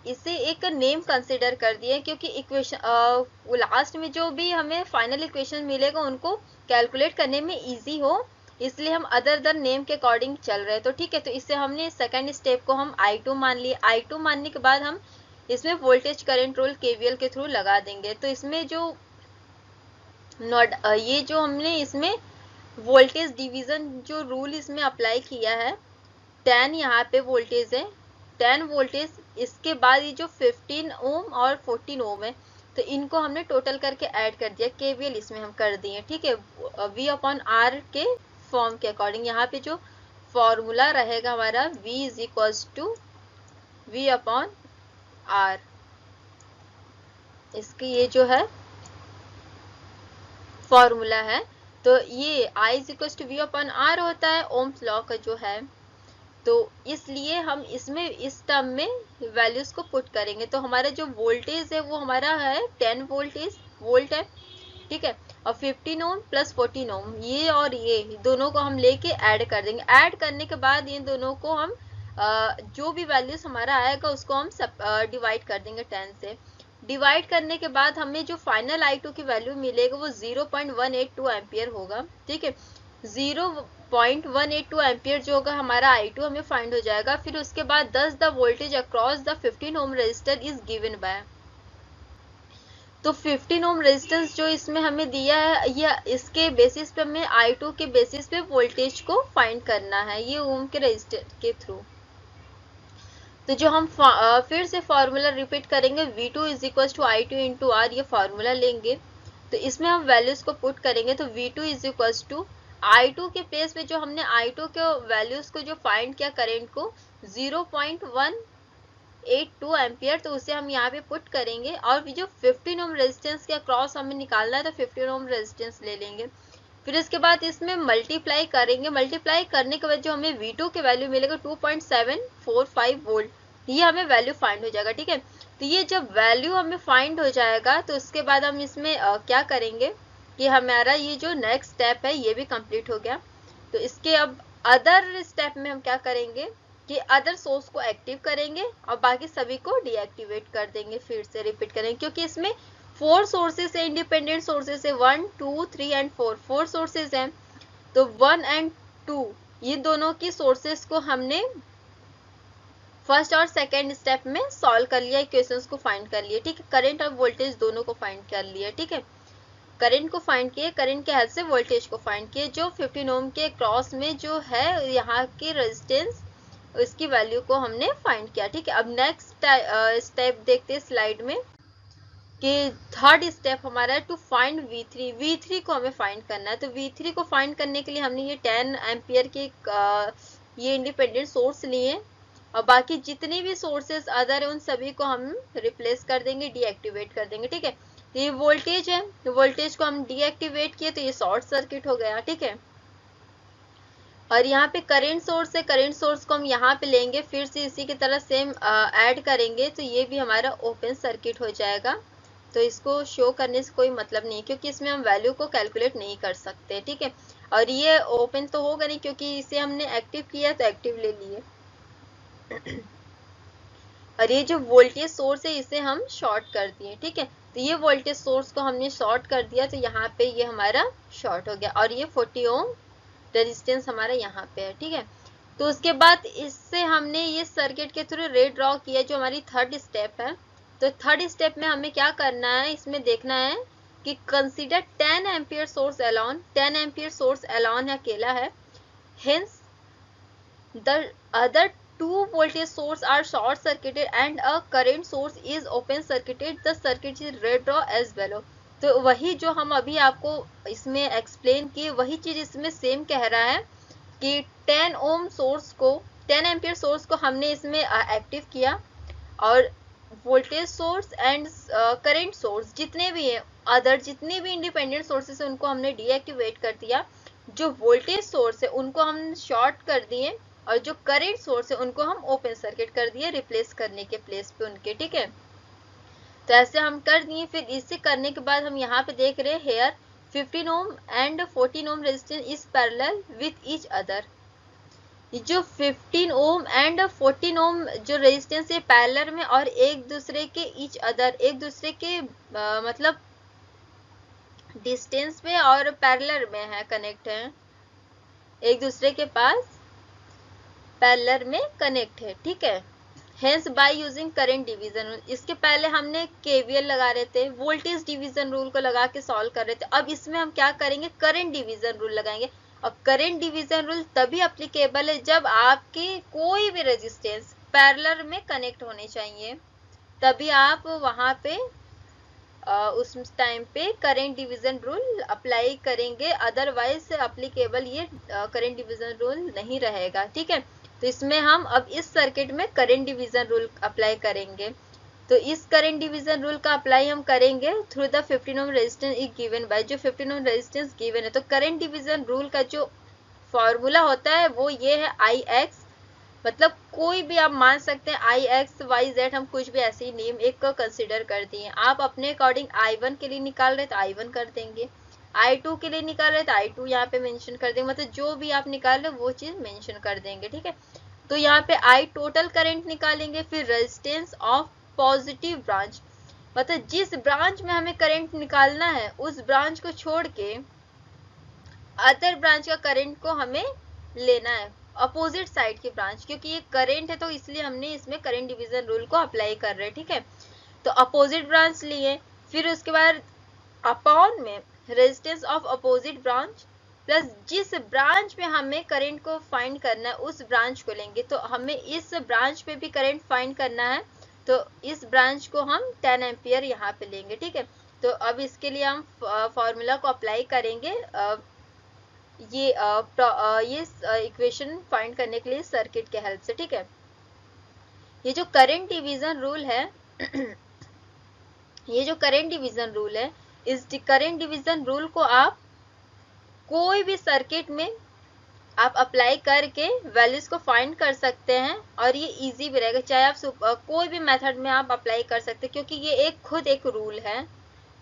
इसे एक नेम कंसिडर कर दिए क्योंकि इक्वेशन लास्ट में जो भी हमें फाइनल इक्वेशन मिलेगा उनको कैलकुलेट करने में इजी हो, इसलिए हम अदर नेम के अकॉर्डिंग चल रहे हैं। तो ठीक है, तो इससे हमने सेकंड स्टेप को हम I2 मान लिए। I2 मानने के बाद हम इसमें वोल्टेज करंट रूल केवीएल के थ्रू लगा देंगे। तो इसमें जो ये जो हमने इसमें वोल्टेज डिवीजन जो रूल इसमें अप्लाई किया है, 10 यहाँ पे वोल्टेज है, 10 वोल्टेज, इसके बाद ये जो 15 ओम और 14 ओम है, तो इनको हमने टोटल करके ऐड कर दिया, केवीएल इसमें हम कर दिए। ठीक है, V अपॉन आर के फॉर्म के अकॉर्डिंग यहाँ पे जो फॉर्मूला रहेगा हमारा V is equals to V upon R, इसकी ये जो है फॉर्मूला है, तो ये I is equals to V upon R होता है ओम्स लॉ का जो है, तो इसलिए हम इसमें इस टर्म में वैल्यूज को पुट करेंगे। तो हमारा जो वोल्टेज है वो हमारा है 10 वोल्ट है। ठीक है, और 15 ओम प्लस 14 ओम, ये और ये दोनों को हम लेके ऐड कर देंगे। ऐड करने के बाद ये दोनों को हम जो भी वैल्यूज हमारा आएगा उसको हम डिवाइड कर देंगे 10 से। डिवाइड करने के बाद हमें जो फाइनल I2 की वैल्यू मिलेगा वो 0.182 एम्पियर होगा। ठीक है, 0.182 एम्पियर जो होगा हमारा I2 हमें फाइंड हो जाएगा। फिर उसके बाद 10 the voltage across the 15 ohm resistor is given by, तो 15 ओम रेजिस्टेंस जो इसमें हमें दिया है, या इसके बेसिस पे हमें I2 के बेसिस पे वोल्टेज को फाइंड करना है, ये ओम के रेजिस्टर के थ्रू। तो जो हम फिर से फॉर्मूला रिपीट करेंगे, V2 is equal to I2 into R, ये फॉर्मूला लेंगे, तो इसमें हम वैल्यूज को पुट करेंगे। तो V2 is equal to I2 के प्लेस पे जो हमने I2 के वैल्यूज को जो फाइंड किया करंट को 0.182 एम्पियर, तो उसे हम यहाँ पे पुट करेंगे। और जो 15 ओम रेजिस्टेंस के अक्रॉस हमें निकालना है तो 15 ओम रेजिस्टेंस ले लेंगे। फिर इसके बाद इसमें मल्टीप्लाई करेंगे, मल्टीप्लाई करने के बाद जो हमें V2 के वैल्यू मिलेगा 2.745 वोल्ट, ये हमें वैल्यू फाइंड हो जाएगा। ठीक है, तो ये जब वैल्यू हमें फाइंड हो जाएगा तो उसके बाद हम इसमें क्या करेंगे कि हमारा ये जो नेक्स्ट स्टेप है ये भी कंप्लीट हो गया। तो इसके अब अदर स्टेप में हम क्या करेंगे कि अदर सोर्स को एक्टिव करेंगे और बाकी सभी को डीएक्टिवेट कर देंगे, फिर से रिपीट करेंगे क्योंकि इसमें 4 सोर्सेस है, इंडिपेंडेंट सोर्सेस है, 1, 2, 3 एंड 4 सोर्सेस हैं। तो 1 एंड 2 ये दोनों की सोर्सेस को हमने फर्स्ट और सेकेंड स्टेप में सॉल्व कर लिया, इक्वेशंस को फाइंड कर लिए, ठीक है। करंट और वोल्टेज दोनों को फाइंड कर लिया, ठीक है। करंट को फाइंड किए, करंट के हेल्प से वोल्टेज को फाइंड किए, जो 15 ओम के क्रॉस में जो है यहाँ की रेजिस्टेंस, उसकी वैल्यू को हमने फाइंड किया, ठीक है। अब नेक्स्ट स्टेप देखते हैं स्लाइड में कि थर्ड स्टेप हमारा है टू फाइंड V3। V3 को हमें फाइंड करना है। तो V3 को फाइंड करने के लिए हमने ये 10 एम्पियर के ये इंडिपेंडेंट सोर्स लिए, और बाकी जितने भी सोर्सेस अदर है उन सभी को हम रिप्लेस कर देंगे, डीएक्टिवेट कर देंगे, ठीक है। तो ये वोल्टेज है, तो वोल्टेज को हम डीएक्टिवेट किए तो ये शॉर्ट सर्किट हो गया, ठीक है। और यहाँ पे करंट सोर्स है, करंट सोर्स को हम यहाँ पे लेंगे, फिर से इसी की तरह सेम ऐड करेंगे, तो ये भी हमारा ओपन सर्किट हो जाएगा। तो इसको शो करने से कोई मतलब नहीं, क्योंकि इसमें हम वैल्यू को कैलकुलेट नहीं कर सकते, ठीक है। और ये ओपन तो होगा नहीं, क्योंकि इसे हमने एक्टिव किया तो एक्टिव ले लिए। और ये जो वोल्टेज सोर्स है इसे हम शॉर्ट कर दिए, ठीक है। तो ये वोल्टेज सोर्स को हमने शॉर्ट कर दिया, तो यहाँ पे ये हमारा शॉर्ट हो गया, और ये 40 ओम रेजिस्टेंस हमारा यहाँ पे है, ठीक है। तो उसके बाद इससे हमने ये सर्किट के थ्रू रे ड्रॉ किया, जो हमारी थर्ड स्टेप है। तो थर्ड स्टेप में हमें क्या करना है, इसमें देखना है कि consider 10 ampere source alone, 10 ampere source alone अकेला है, hence the other two voltage source are short circuited and a current source is open circuited, the circuit is red draw as below। तो वही जो हम अभी आपको इसमें एक्सप्लेन किए, वही चीज इसमें सेम कह रहा है कि 10 ओम सोर्स को, 10 एम्पियर सोर्स को हमने इसमें एक्टिव किया, और voltage source and current source जितने भी हैं, अदर जितने भी इंडिपेंडेंट सोर्सेस हैं, उनको हमने डीएक्टिवेट कर दिया। जो वोल्टेज सोर्स है उनको हम शॉर्ट कर दिए, और जो करंट सोर्स है उनको हम ओपन सर्किट कर दिए, रिप्लेस करने के प्लेस पे उनके, ठीक है। तो ऐसे हम कर दिए। फिर इसे करने के बाद हम यहाँ पे देख रहे हैं here 15 ohm and 14 ohm resistance is parallel with each other. जो 15 ओम एंड 14 ओम जो रेजिस्टेंस है पैरेलल में, और एक दूसरे के ईच अदर, एक दूसरे के मतलब डिस्टेंस पे और पैरेलल में है, कनेक्ट है, एक दूसरे के पास पैरेलल में कनेक्ट है, ठीक है। Hence by using current division rule, इसके पहले हमने केवीएल लगा रहे थे, वोल्टेज डिवीजन रूल को लगा के सॉल्व कर रहे थे। अब इसमें हम क्या करेंगे, करंट डिवीजन रूल लगाएंगे। और करंट डिवीजन रूल तभी अप्लीकेबल है जब आपके कोई भी रेजिस्टेंस पैरेलल में कनेक्ट होने चाहिए, तभी आप वहां पे उस टाइम पे करंट डिवीजन रूल अप्लाई करेंगे, अदरवाइज अप्लीकेबल ये करंट डिवीजन रूल नहीं रहेगा, ठीक है। तो इसमें हम अब इस सर्किट में करंट डिवीजन रूल अप्लाई करेंगे। तो इस करंट डिवीजन रूल का अप्लाई हम करेंगे through the 15 Om resistance is given by, जो 15 ओम रेजिस्टेंस गिवन है। तो करंट डिवीजन रूल का जो फॉर्मूला होता है वो ये है IX, मतलब कोई भी आप मान सकते हैं IX YZ, हम कुछ भी ऐसे ही नेम एक को कंसिडर कर दिए। आप अपने अकॉर्डिंग I1 के लिए निकाल रहे तो I1 कर देंगे, I2 के लिए निकाल रहे तो I2 यहाँ पे मेंशन कर देंगे, मतलब जो भी आप निकाल रहे वो चीज मेंशन कर देंगे, ठीक है। तो यहाँ पे I टोटल करंट निकालेंगे, फिर रेजिस्टेंस ऑफ पॉजिटिव ब्रांच, मतलब जिस ब्रांच में हमें करंट निकालना है उस ब्रांच को छोड़ के अदर ब्रांच का करंट को हमें लेना है, अपोजिट साइड की ब्रांच, क्योंकि ये करंट है तो इसलिए हमने इसमें करंट डिवीजन रूल को अप्लाई कर रहे हैं, ठीक है। तो अपोजिट ब्रांच लिए, फिर उसके बाद अपॉन में resistance of opposite branch, plus जिस ब्रांच में हमें करंट को फाइंड करना है उस ब्रांच को लेंगे। तो हमें इस ब्रांच पे भी करंट फाइंड करना है, तो इस ब्रांच को हम 10 एम्पियर यहाँ पे लेंगे, ठीक है। तो अब इसके लिए हम फॉर्मूला को अप्लाई करेंगे, ये इक्वेशन फाइंड करने के लिए सर्किट के हेल्प से, ठीक है। ये जो करंट डिवीजन रूल है ये जो करंट डिवीजन रूल है, इस करंट डिवीजन रूल को आप कोई भी सर्किट में आप अप्लाई करके वैल्यूज को फाइंड कर सकते हैं, और ये इजी भी रहेगा, चाहे आप कोई भी मेथड में आप अप्लाई कर सकते हैं, क्योंकि ये खुद एक रूल है,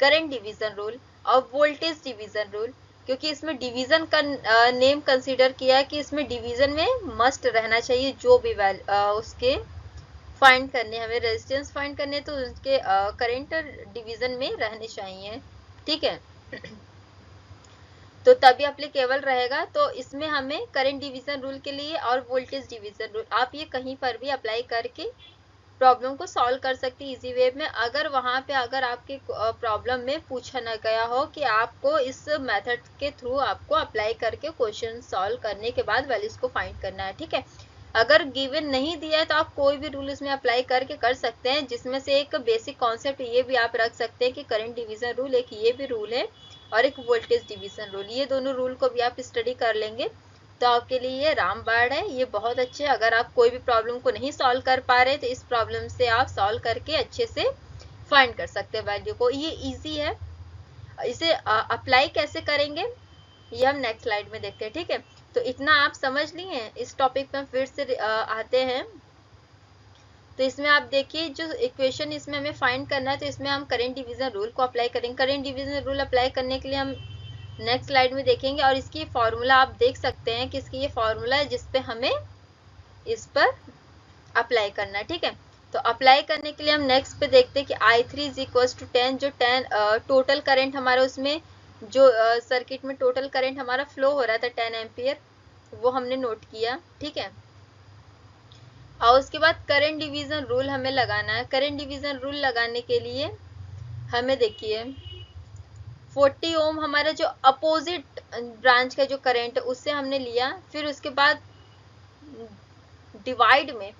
करंट डिवीजन रूल और वोल्टेज डिवीजन रूल। क्योंकि इसमें डिवीजन का नेम कंसीडर किया है कि इसमें डिवीजन में मस्ट रहना चाहिए, जो भी उसके फाइंड करने, हमें रेजिस्टेंस फाइंड करने तो उसके करंट डिवीजन में रहने चाहिए, ठीक है। तो तभी अप्लीकेबल रहेगा। तो इसमें हमें करंट डिवीजन रूल के लिए और वोल्टेज डिवीजन रूल आप ये कहीं पर भी अप्लाई करके प्रॉब्लम को सॉल्व कर सकती है इजी वे में। अगर वहां पे अगर आपके प्रॉब्लम में पूछा न गया हो कि आपको इस मेथड के थ्रू आपको अप्लाई करके क्वेश्चन सॉल्व करने के बाद वैल्यूज को फाइंड करना है, ठीक है। अगर गिवन नहीं दिया है तो आप कोई भी रूल इसमें अप्लाई करके कर सकते हैं, जिसमें से एक बेसिक कॉन्सेप्ट ये भी आप रख सकते हैं कि करंट डिवीजन रूल एक ये भी रूल है और एक वोल्टेज डिवीजन रूल, ये दोनों रूल को भी आप स्टडी कर लेंगे तो आपके लिए ये रामबाण है, ये बहुत अच्छे। अगर आप कोई भी प्रॉब्लम को नहीं सॉल्व कर पा रहे तो इस प्रॉब्लम से आप सॉल्व करके अच्छे से फाइंड कर सकते हैं वैल्यू को, ये इजी है। इसे अप्लाई कैसे करेंगे ये हम नेक्स्ट स्लाइड में देखते हैं, ठीक है। तो इतना आप समझ लिए। इस टॉपिक पे फिर से आते हैं। तो इसमें आप देखिए जो इक्वेशन इसमें हमें फाइंड करना है, तो इसमें हम करंट डिवीजन रूल को अप्लाई करेंगे। करंट डिवीजन रूल अप्लाई करने के लिए हम नेक्स्ट स्लाइड में देखेंगे और इसकी फॉर्मूला आप देख सकते हैं कि इसकी ये फॉर्मूला है जिसपे हमें इस पर अप्लाई करना है, ठीक है। तो अप्लाई करने के लिए हम नेक्स्ट पे देखते हैं कि I3 इज इक्वल टू 10, जो 10 टोटल करंट हमारा उसमें जो सर्किट में टोटल करंट हमारा फ्लो हो रहा था 10 एम्पियर, वो हमने नोट किया, ठीक है। और उसके बाद करंट डिवीजन रूल हमें लगाना है। करंट डिवीजन रूल लगाने के लिए हमें देखिए 40 ओम हमारा जो अपोजिट ब्रांच का जो करंट है उससे हमने लिया, फिर उसके बाद डिवाइड में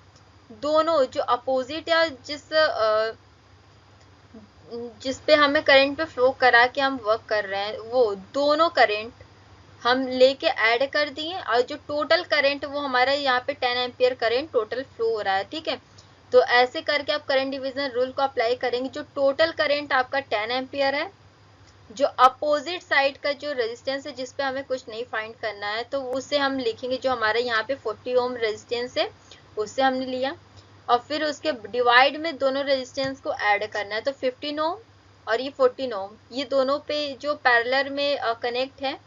दोनों जो अपोजिट या जिस पे हमें करंट पे फ्लो करा के हम वर्क कर रहे हैं वो दोनों करंट हम लेके ऐड कर दिए और जो टोटल करंट वो हमारा यहाँ पे 10 एम्पियर करंट टोटल फ्लो हो रहा है, ठीक है। तो ऐसे करके आप करंट डिवीजन रूल को अप्लाई करेंगे। जो टोटल करंट आपका 10 एम्पियर है, जो अपोजिट साइड का जो रेजिस्टेंस है जिसपे हमें कुछ नहीं फाइंड करना है तो उसे हम लिखेंगे, जो हमारे यहाँ पे 40 ओम रेजिस्टेंस है उससे हमने लिया और फिर उसके डिवाइड में दोनों रेजिस्टेंस को ऐड करना है। तो 15 ओम और ये 14 ओम ये दोनों पे जो पैरेलल में कनेक्ट है,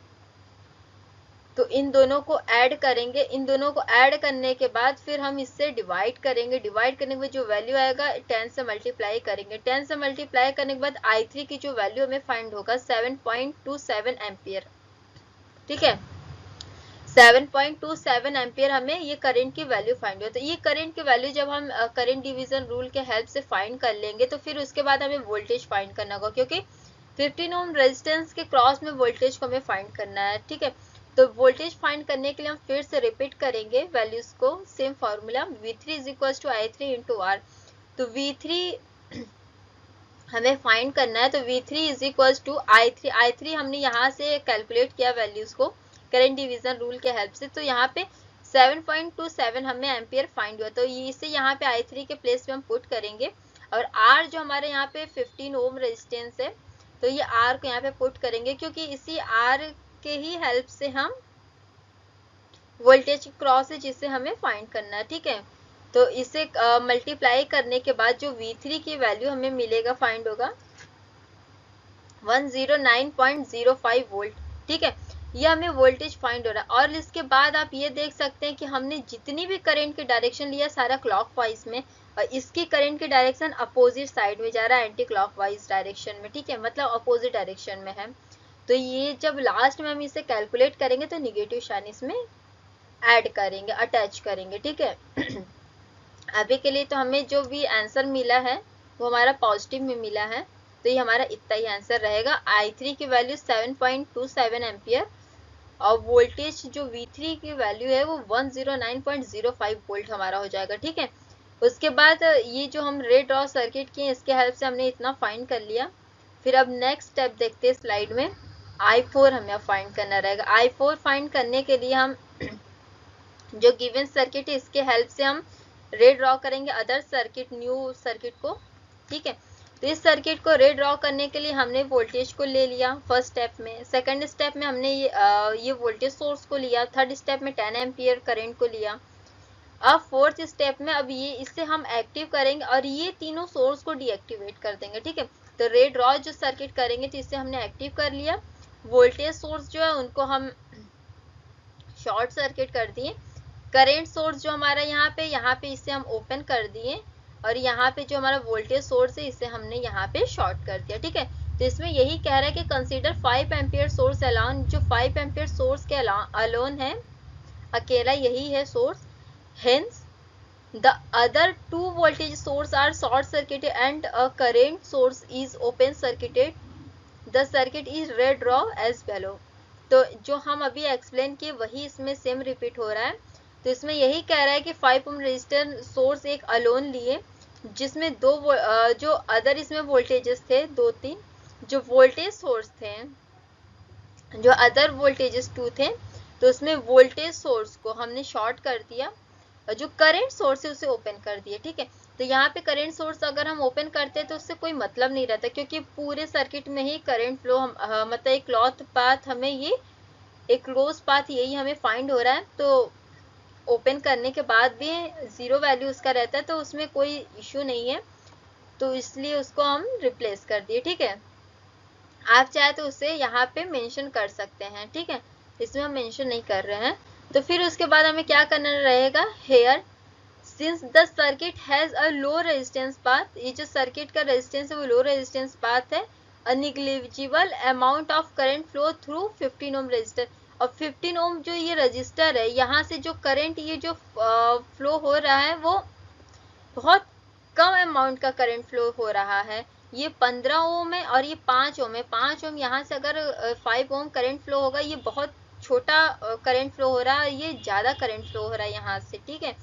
तो इन दोनों को ऐड करेंगे। इन दोनों को ऐड करने के बाद फिर हम इससे डिवाइड करेंगे। डिवाइड करने के बाद जो वैल्यू आएगा 10 से मल्टीप्लाई करेंगे। 10 से मल्टीप्लाई करने के बाद I3 की जो वैल्यू हमें फाइंड होगा 7.27 एम्पियर, ठीक है। 7.27 एम्पियर हमें ये करंट की वैल्यू फाइंड हो। तो ये करंट की वैल्यू जब हम करंट डिवीजन रूल के हेल्प से फाइंड कर लेंगे तो फिर उसके बाद हमें वोल्टेज फाइंड करना होगा, क्योंकि 15 ओम रेजिस्टेंस के क्रॉस में वोल्टेज को हमें फाइंड करना है, ठीक है। तो वोल्टेज फाइंड करने के लिए हम फिर से रिपीट करेंगे वैल्यूज को, same formula V3 is equal to I3 into R। तो V3 हमें फाइंड करना है, तो V3 is equal to I3 हमने यहाँ से कैलकुलेट किया वैल्यूज को करंट डिवीजन रूल के हेल्प से। तो यहाँ पे 7.27 हमें एम्पियर फाइंड हुआ, तो इसे यहाँ पे I3 के प्लेस पे हम पुट करेंगे और R जो हमारे यहाँ पे 15 ओम रेजिस्टेंस है तो ये R को यहाँ पे पुट करेंगे, क्योंकि इसी R के ही हेल्प से हम वोल्टेज क्रॉस है जिसे हमें फाइंड करना है, ठीक है। तो इसे मल्टीप्लाई करने के बाद जो V3 की वैल्यू हमें मिलेगा फाइंड होगा 109.05 वोल्ट, ठीक है। ये हमें वोल्टेज फाइंड हो रहा है। और इसके बाद आप ये देख सकते हैं कि हमने जितनी भी करंट की डायरेक्शन लिया सारा क्लॉकवाइज में, और इसकी करंट की डायरेक्शन अपोजिट साइड में जा रहा है, एंटी क्लॉकवाइज डायरेक्शन में, ठीक है, मतलब अपोजिट डायरेक्शन में है। तो ये जब लास्ट में हम इसे कैलकुलेट करेंगे तो निगेटिव साइन इसमें ऐड करेंगे, अटैच करेंगे, ठीक है। अभी के लिए तो हमें जो भी आंसर मिला है वो हमारा पॉजिटिव में मिला है, तो ये हमारा इतना ही आंसर रहेगा। I3 की वैल्यू 7.27 एम्पियर और वोल्टेज जो V3 की वैल्यू है वो 109.05 वोल्ट हमारा हो जाएगा, ठीक है। उसके बाद ये जो हम रेड ड्रॉ सर्किट किए इसके हेल्प से हमने इतना फाइंड कर लिया। फिर अब नेक्स्ट स्टेप देखते हैं स्लाइड में। I4 हमें अब फाइंड करना रहेगा। I4 फाइंड करने के लिए हम जो गिवन सर्किट है इसके हेल्प से हम रेड ड्रॉ करेंगे अदर सर्किट, न्यू सर्किट को, ठीक है। तो इस सर्किट को रेड ड्रॉ करने के लिए हमने वोल्टेज को ले लिया फर्स्ट स्टेप में, सेकंड स्टेप में हमने ये वोल्टेज सोर्स को लिया, थर्ड स्टेप में 10 एम्पियर करंट को लिया। अब फोर्थ स्टेप में अब ये इससे हम एक्टिव करेंगे और ये तीनों सोर्स को डीएक्टिवेट कर देंगे, ठीक है। तो रेड ड्रॉ जो सर्किट करेंगे तो इससे हमने एक्टिव कर लिया। वोल्टेज सोर्स जो है उनको हम शॉर्ट सर्किट कर दिए। करंट सोर्स जो हमारा यहाँ पे इसे हम ओपन कर दिए और यहाँ पे जो हमारा वोल्टेज सोर्स है इसे हमने यहाँ पे शॉर्ट कर दिया, ठीक है। तो इसमें यही कह रहा है कि कंसीडर 5 एम्पियर सोर्स अलोन, जो 5 एम्पियर सोर्स के अलोन है, अकेला यही है source. Hence the other 2 voltage source are short circuited and a current source is open circuited. The circuit is read raw as below. तो जो हम अभी एक्सप्लेन किए वही इसमें सेम रिपीट हो रहा है। तो इसमें यही कह रहा है कि 5 ओम रेजिस्टर सोर्स एक अलोन लिए, जिसमें जो अदर इसमें वोल्टेजेस थे 2-3, जो वोल्टेज सोर्स थे, जो अदर वोल्टेजेस 2 थे, तो उसमें वोल्टेज सोर्स को हमने शॉर्ट कर दिया, जो करंट सोर्स है उसे ओपन कर दिया। ठीक है, तो यहाँ पे करंट सोर्स अगर हम ओपन करते हैं तो उससे कोई मतलब नहीं रहता, क्योंकि पूरे सर्किट में ही करंट फ्लो मतलब एक क्लॉथ पाथ हमें ये एक क्लोज पाथ यही हमें फाइंड हो रहा है। तो ओपन करने के बाद भी 0 वैल्यू उसका रहता है, तो उसमें कोई इश्यू नहीं है, तो इसलिए उसको हम रिप्लेस कर दिए। ठीक है, आप चाहे तो उसे यहाँ पे मेंशन कर सकते हैं। ठीक है, इसमें हम मेंशन नहीं कर रहे हैं। तो फिर उसके बाद हमें क्या करना रहेगा, here since the circuit has a low resistance path, ये जो सर्किट का रेजिस्टेंस है वो लो रेजिस्टेंस पाथ है, a negligible amount of current flow through 15 ohm resistor. और 15 ओम जो ये रजिस्टर है, यहाँ से जो करंट ये जो फ्लो हो रहा है वो बहुत कम अमाउंट का करंट फ्लो हो रहा है। ये 15 ओम है और ये 5 ओम है। 5 ओम यहाँ से अगर 5 ओम करंट फ्लो होगा, ये बहुत छोटा करंट फ्लो हो रहा है, ये ज़्यादा करंट फ्लो हो रहा है यहाँ से। ठीक है,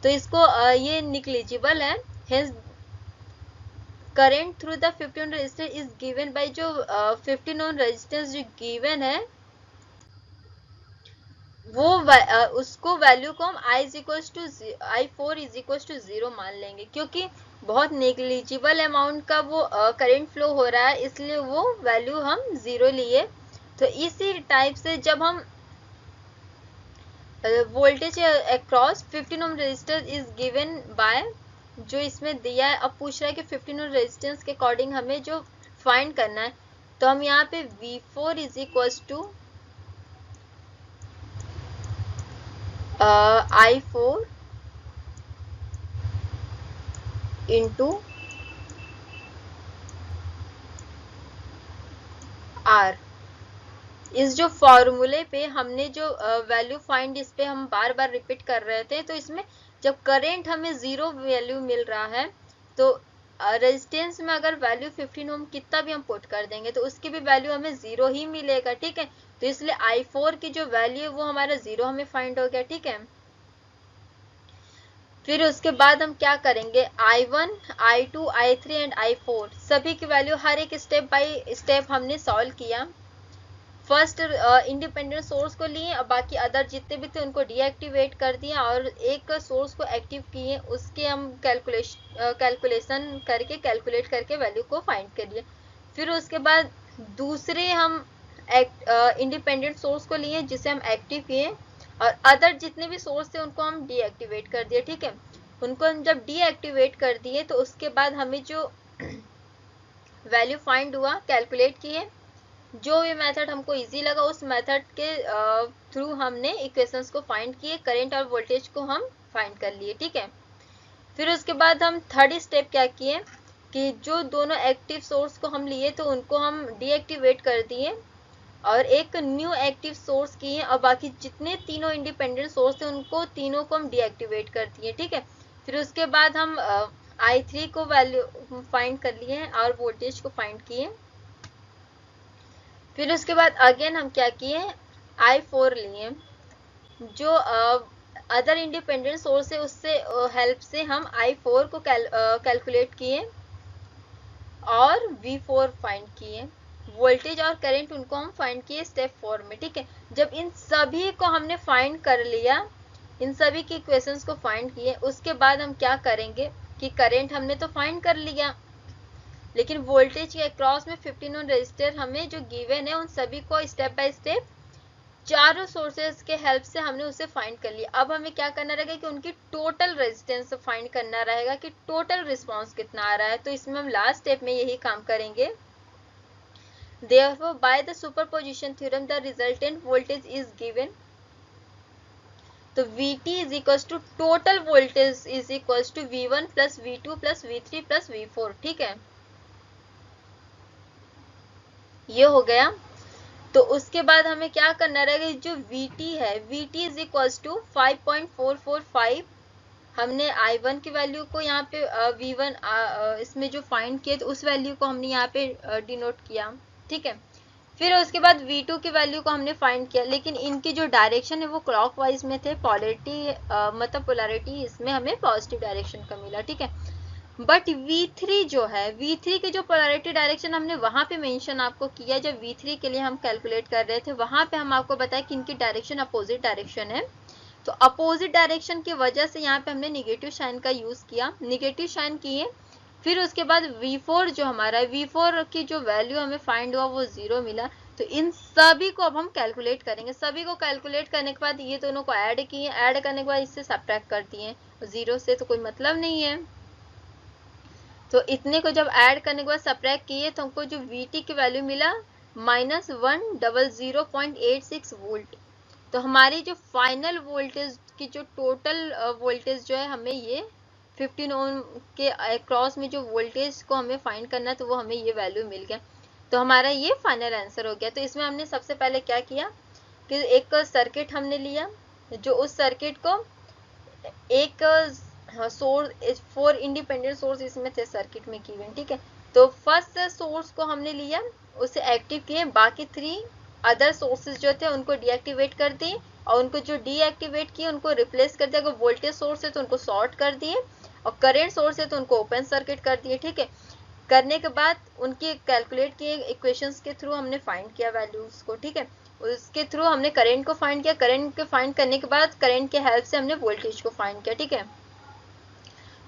तो इसको ये निग्लिजिबल है। Hence current through the 15 ohm resistor is given by, जो 15 ओम रेजिस्टेंस जो गिवन है वो उसको वैल्यू को हम I4 इज इक्वल टू 0 मान लेंगे, क्योंकि बहुत नेग्लिजिबल अमाउंट का वो करंट फ्लो हो रहा है, इसलिए वो वैल्यू हम 0 लिए। तो इसी टाइप से जब हम voltage across 15 ohm resistor is given by, जो इसमें दिया है, अब पूछ रहा है कि 15 ओम रेजिस्टेंस के अकॉर्डिंग हमें जो फाइंड करना है, तो हम यहाँ पे V4 is equal to I4 into R, इस जो फॉर्मूले पे हमने जो वैल्यू फाइंड, इस पे हम बार बार रिपीट कर रहे थे। तो इसमें जब करंट हमें 0 वैल्यू मिल रहा है, तो रेजिस्टेंस में अगर वैल्यू 15 ओम कितना भी हम पुट कर देंगे तो उसकी भी वैल्यू हमें 0 ही मिलेगा। ठीक है, तो इसलिए I4 की जो वैल्यू है वो हमारा 0 हमें फाइंड हो गया। ठीक है, फिर उसके बाद हम क्या करेंगे, I1, I2, I3 and I4 सभी की वैल्यू हर एक स्टेप बाय स्टेप हमने सॉल्व किया। फर्स्ट इंडिपेंडेंट सोर्स को लिए, अब बाकी अदर जितने भी थे उनको डीएक्टिवेट कर दिया और एक सोर्स को एक्टिव किए, उसके हम कैलकुलेशन करके कैलकुलेट करके वैल्यू को फाइंड कर लिए। फिर उसके बाद दूसरे हम इंडिपेंडेंट सोर्स को लिए जिसे हम एक्टिव किए, और अदर जितने भी सोर्स थे उनको हम डीएक्टिवेट कर दिए। ठीक है, उनको हम जब डीएक्टिवेट कर दिए तो उसके बाद हमें जो वैल्यू फाइंड हुआ, कैलकुलेट किए, जो भी मेथड हमको इजी लगा उस मेथड के थ्रू हमने इक्वेशंस को फाइंड किए, करंट और वोल्टेज को हम फाइंड कर लिए। ठीक है, फिर उसके बाद हम थर्ड स्टेप क्या किए कि जो दोनों एक्टिव सोर्स को हम लिए तो उनको हम डीएक्टिवेट कर दिए और एक न्यू एक्टिव सोर्स किए, और बाकी जितने तीनों इंडिपेंडेंट सोर्स थे उनको तीनों को हम डीएक्टिवेट कर दिए। ठीक है, फिर उसके बाद हम I3 को वैल्यू फाइंड कर लिए और वोल्टेज को फाइंड किए। फिर उसके बाद अगेन हम क्या किए, I4 लिए, जो अदर इंडिपेंडेंट सोर्स है उससे हेल्प से हम I4 को कैलकुलेट किए और V4 फाइंड किए। वोल्टेज और करंट उनको हम फाइंड किए स्टेप 4 में। ठीक है, जब इन सभी को हमने फाइंड कर लिया, इन सभी की इक्वेशंस को फाइंड किए, उसके बाद हम क्या करेंगे कि करंट हमने तो फाइंड कर लिया, लेकिन वोल्टेज के अक्रॉस में 15 ओम रेजिस्टर हमें जो गिवन है उन सभी को स्टेप बाय स्टेप चारों सोर्सेज के हेल्प से हमने उसे फाइंड कर लिया। अब हमें क्या करना रहेगा कि उनकी टोटल रेजिस्टेंस फाइंड करना रहेगा कि टोटल रिस्पांस कितना आ रहा है। तो इसमें हम लास्ट स्टेप में यही काम करेंगे। Therefore, by the superposition theorem, the resultant voltage is given. तो VT is equals to total voltage is equals to V1 plus V2 plus V3 plus V4। ठीक है, ये हो गया। तो उसके बाद हमें क्या करना रहेगा, जो VT है, VT इज इक्वल्स टू 5.445। हमने I1 की वैल्यू को यहाँ पे V1 इसमें जो फाइंड किए तो उस वैल्यू को हमने यहाँ पे डिनोट किया, ठीक है। फिर उसके बाद V2 की वैल्यू को हमने फाइंड किया, लेकिन इनकी जो डायरेक्शन है वो क्लॉकवाइज में थे। पोलैरिटी मतलब पोलैरिटी इसमें हमें पॉजिटिव डायरेक्शन का मिला, ठीक है। बट V3 जो है, V3 की जो पोलैरिटी डायरेक्शन हमने वहां पे मेंशन आपको किया, जब V3 के लिए हम कैलकुलेट कर रहे थे वहां पे हम आपको बताया कि इनकी डायरेक्शन अपोजिट डायरेक्शन है। तो अपोजिट डायरेक्शन की वजह से यहाँ पे हमने निगेटिव साइन का यूज किया, निगेटिव साइन किए। फिर उसके बाद V4 जो हमारा है, V4 की जो वैल्यू हमें फाइंड हुआ वो 0 मिला। तो इन सभी को अब हम कैलकुलेट करेंगे। सभी को कैलकुलेट करने के बाद ये दोनों को ऐड किए, ऐड करने के बाद इससे सब्ट्रैक्ट कर दिए। 0 से तो कोई मतलब नहीं है, तो इतने को जब ऐड करने के बाद सब्ट्रैक्ट किए तो हमको जो VT की वैल्यू मिला -100.86 वोल्ट। तो हमारी जो फाइनल वोल्टेज की जो टोटल वोल्टेज जो है, हमें ये 15 ओम के अक्रॉस में जो वोल्टेज को हमें फाइंड करना है, तो वो हमें ये वैल्यू मिल गया। तो हमारा ये फाइनल आंसर हो गया। तो इसमें हमने सबसे पहले क्या किया कि एक सर्किट हमने लिया, जो उस सर्किट को एक सोर्स 4 इंडिपेंडेंट सोर्स इसमें थे सर्किट में की हुए, ठीक है। तो फर्स्ट सोर्स को हमने लिया, उसे एक्टिव किए, बाकी 3 अदर सोर्सेज जो थे उनको डीएक्टिवेट कर दिए, और उनको जो डीएक्टिवेट किए उनको रिप्लेस कर दिया। अगर वोल्टेज सोर्स है तो उनको शॉर्ट कर दिए, और करंट सोर्स है तो उनको ओपन सर्किट कर दिए, ठीक है। करने के बाद उनकी कैलकुलेट किए इक्वेशंस के थ्रू हमने फाइंड किया वैल्यूज को, ठीक है। उसके थ्रू हमने करंट को फाइंड किया, करंट को फाइंड करने के बाद करंट के हेल्प से हमने वोल्टेज को फाइंड किया, ठीक है,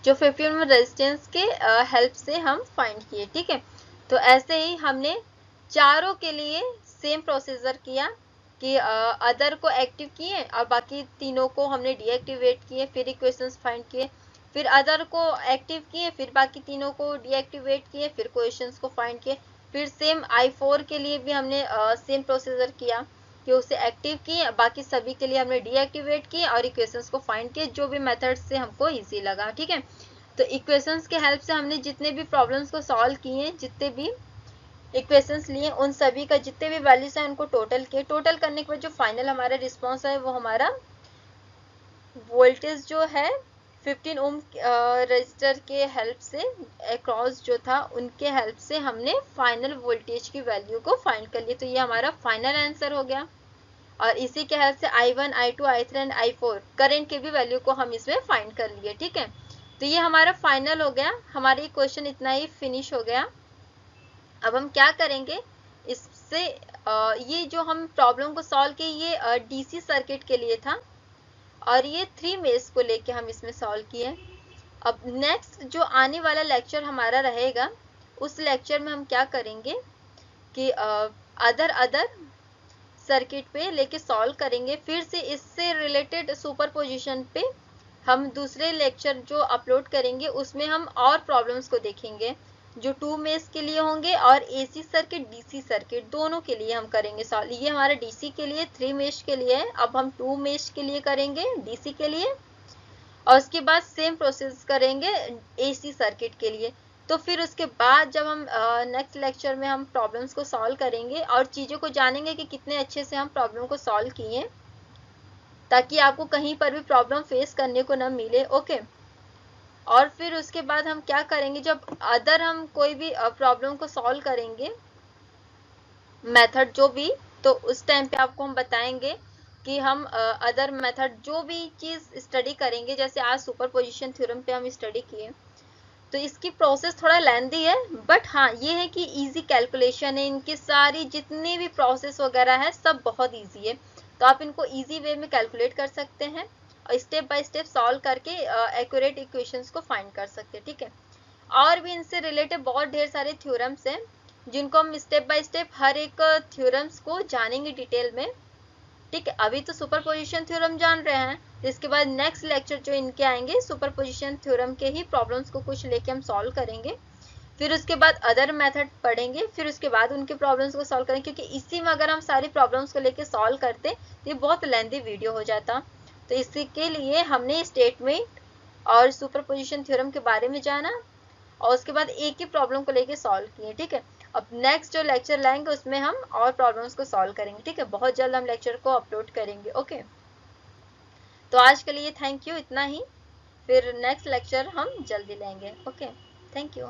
जो 15 ओम रेजिस्टेंस के हेल्प से हम फाइंड किए, ठीक है। तो ऐसे ही हमने चारों के लिए सेम प्रोसीजर किया कि अदर को एक्टिव किए और बाकी तीनों को हमने डीएक्टिवेट किए, फिर इक्वेशंस फाइंड किए, फिर अदर को एक्टिव किए, फिर बाकी तीनों को डीएक्टिवेट किए, फिर क्वेश्चंस को फाइंड किए। फिर सेम I4 के लिए भी हमने सेम प्रोसीजर किया कि उसे एक्टिव किए, बाकी सभी के लिए हमने डीएक्टिवेट किए और इक्वेशंस को फाइंड किए, जो भी मेथड से हमको इजी लगा, ठीक है। तो इक्वेशंस के हेल्प से हमने जितने भी प्रॉब्लम्स को सॉल्व किए, जितने भी इक्वेशंस लिए, उन सभी का जितने भी वैल्यूज हैं उनको टोटल किए। टोटल करने के बाद जो फाइनल हमारा रिस्पॉन्स है वो हमारा वोल्टेज जो है 15 ओम रजिस्टर के हेल्प से अक्रॉस जो था, उनके हेल्प से हमने फाइनल वोल्टेज की वैल्यू को फाइंड कर लिया। तो ये हमारा फाइनल आंसर हो गया, और इसी के हेल्प से I1, I2, I3 and I4 current की भी वैल्यू को हम इसमें फाइंड कर लिए, ठीक है। तो ये हमारा फाइनल हो गया, हमारी क्वेश्चन इतना ही फिनिश हो गया। अब हम क्या करेंगे इससे, ये जो हम प्रॉब्लम को सॉल्व किए ये डीसी सर्किट के लिए था, और ये 3 मेष को लेके हम इसमें सॉल्व किए। अब नेक्स्ट जो आने वाला लेक्चर हमारा रहेगा, उस लेक्चर में हम क्या करेंगे कि अदर सर्किट पे लेके सॉल्व करेंगे। फिर से इससे रिलेटेड सुपरपोजिशन पे हम दूसरे लेक्चर जो अपलोड करेंगे उसमें हम और प्रॉब्लम्स को देखेंगे, जो 2 मेष के लिए होंगे, और एसी सर्किट डीसी सर्किट दोनों के लिए हम करेंगे सॉल्व। ये हमारा डीसी के लिए 3 मेष के लिए है, अब हम 2 मेष के लिए करेंगे डीसी के लिए, और उसके बाद सेम प्रोसेस करेंगे एसी सर्किट के लिए। तो फिर उसके बाद जब हम नेक्स्ट लेक्चर में हम प्रॉब्लम्स को सॉल्व करेंगे और चीज़ों को जानेंगे कि कितने अच्छे से हम प्रॉब्लम को सॉल्व किए, ताकि आपको कहीं पर भी प्रॉब्लम फेस करने को ना मिले, ओके। और फिर उसके बाद हम क्या करेंगे, जब अदर हम कोई भी प्रॉब्लम को सॉल्व करेंगे मेथड जो भी, तो उस टाइम पे आपको हम बताएंगे कि हम अदर मेथड जो भी चीज़ स्टडी करेंगे, जैसे आज सुपरपोजिशन थ्योरम पे हम स्टडी किए, तो इसकी प्रोसेस थोड़ा लेंथी है, बट हाँ ये है कि इजी कैलकुलेशन है, इनकी सारी जितनी भी प्रोसेस वगैरह है सब बहुत इजी है। तो आप इनको इजी वे में कैलकुलेट कर सकते हैं और स्टेप बाय स्टेप सॉल्व करके एक्यूरेट इक्वेशंस को फाइंड कर सकते हैं, ठीक है। और भी इनसे रिलेटेड बहुत ढेर सारे थ्योरम्स हैं, जिनको हम स्टेप बाय स्टेप हर एक थ्योरम्स को जानेंगे डिटेल में, ठीक है। अभी तो सुपरपोजिशन थ्योरम जान रहे हैं, तो इसके बाद नेक्स्ट लेक्चर जो इनके आएंगे सुपरपोजिशन थ्योरम के ही प्रॉब्लम्स को कुछ लेके हम सॉल्व करेंगे। फिर उसके बाद अदर मेथड पढ़ेंगे, फिर उसके बाद उनके प्रॉब्लम्स को सॉल्व करेंगे, क्योंकि इसी में अगर हम सारी प्रॉब्लम्स को लेके सॉल्व करते तो ये बहुत लेंथी वीडियो हो जाता। तो इसी के लिए हमने स्टेटमेंट और सुपरपोजिशन थ्योरम के बारे में जाना, और उसके बाद एक ही प्रॉब्लम को लेके सॉल्व किए, ठीक है। अब नेक्स्ट जो लेक्चर लाएंगे उसमें हम और प्रॉब्लम्स को सॉल्व करेंगे, ठीक है। बहुत जल्द हम लेक्चर को अपलोड करेंगे, ओके। तो आज के लिए थैंक यू, इतना ही। फिर नेक्स्ट लेक्चर हम जल्दी लेंगे, ओके। Thank you.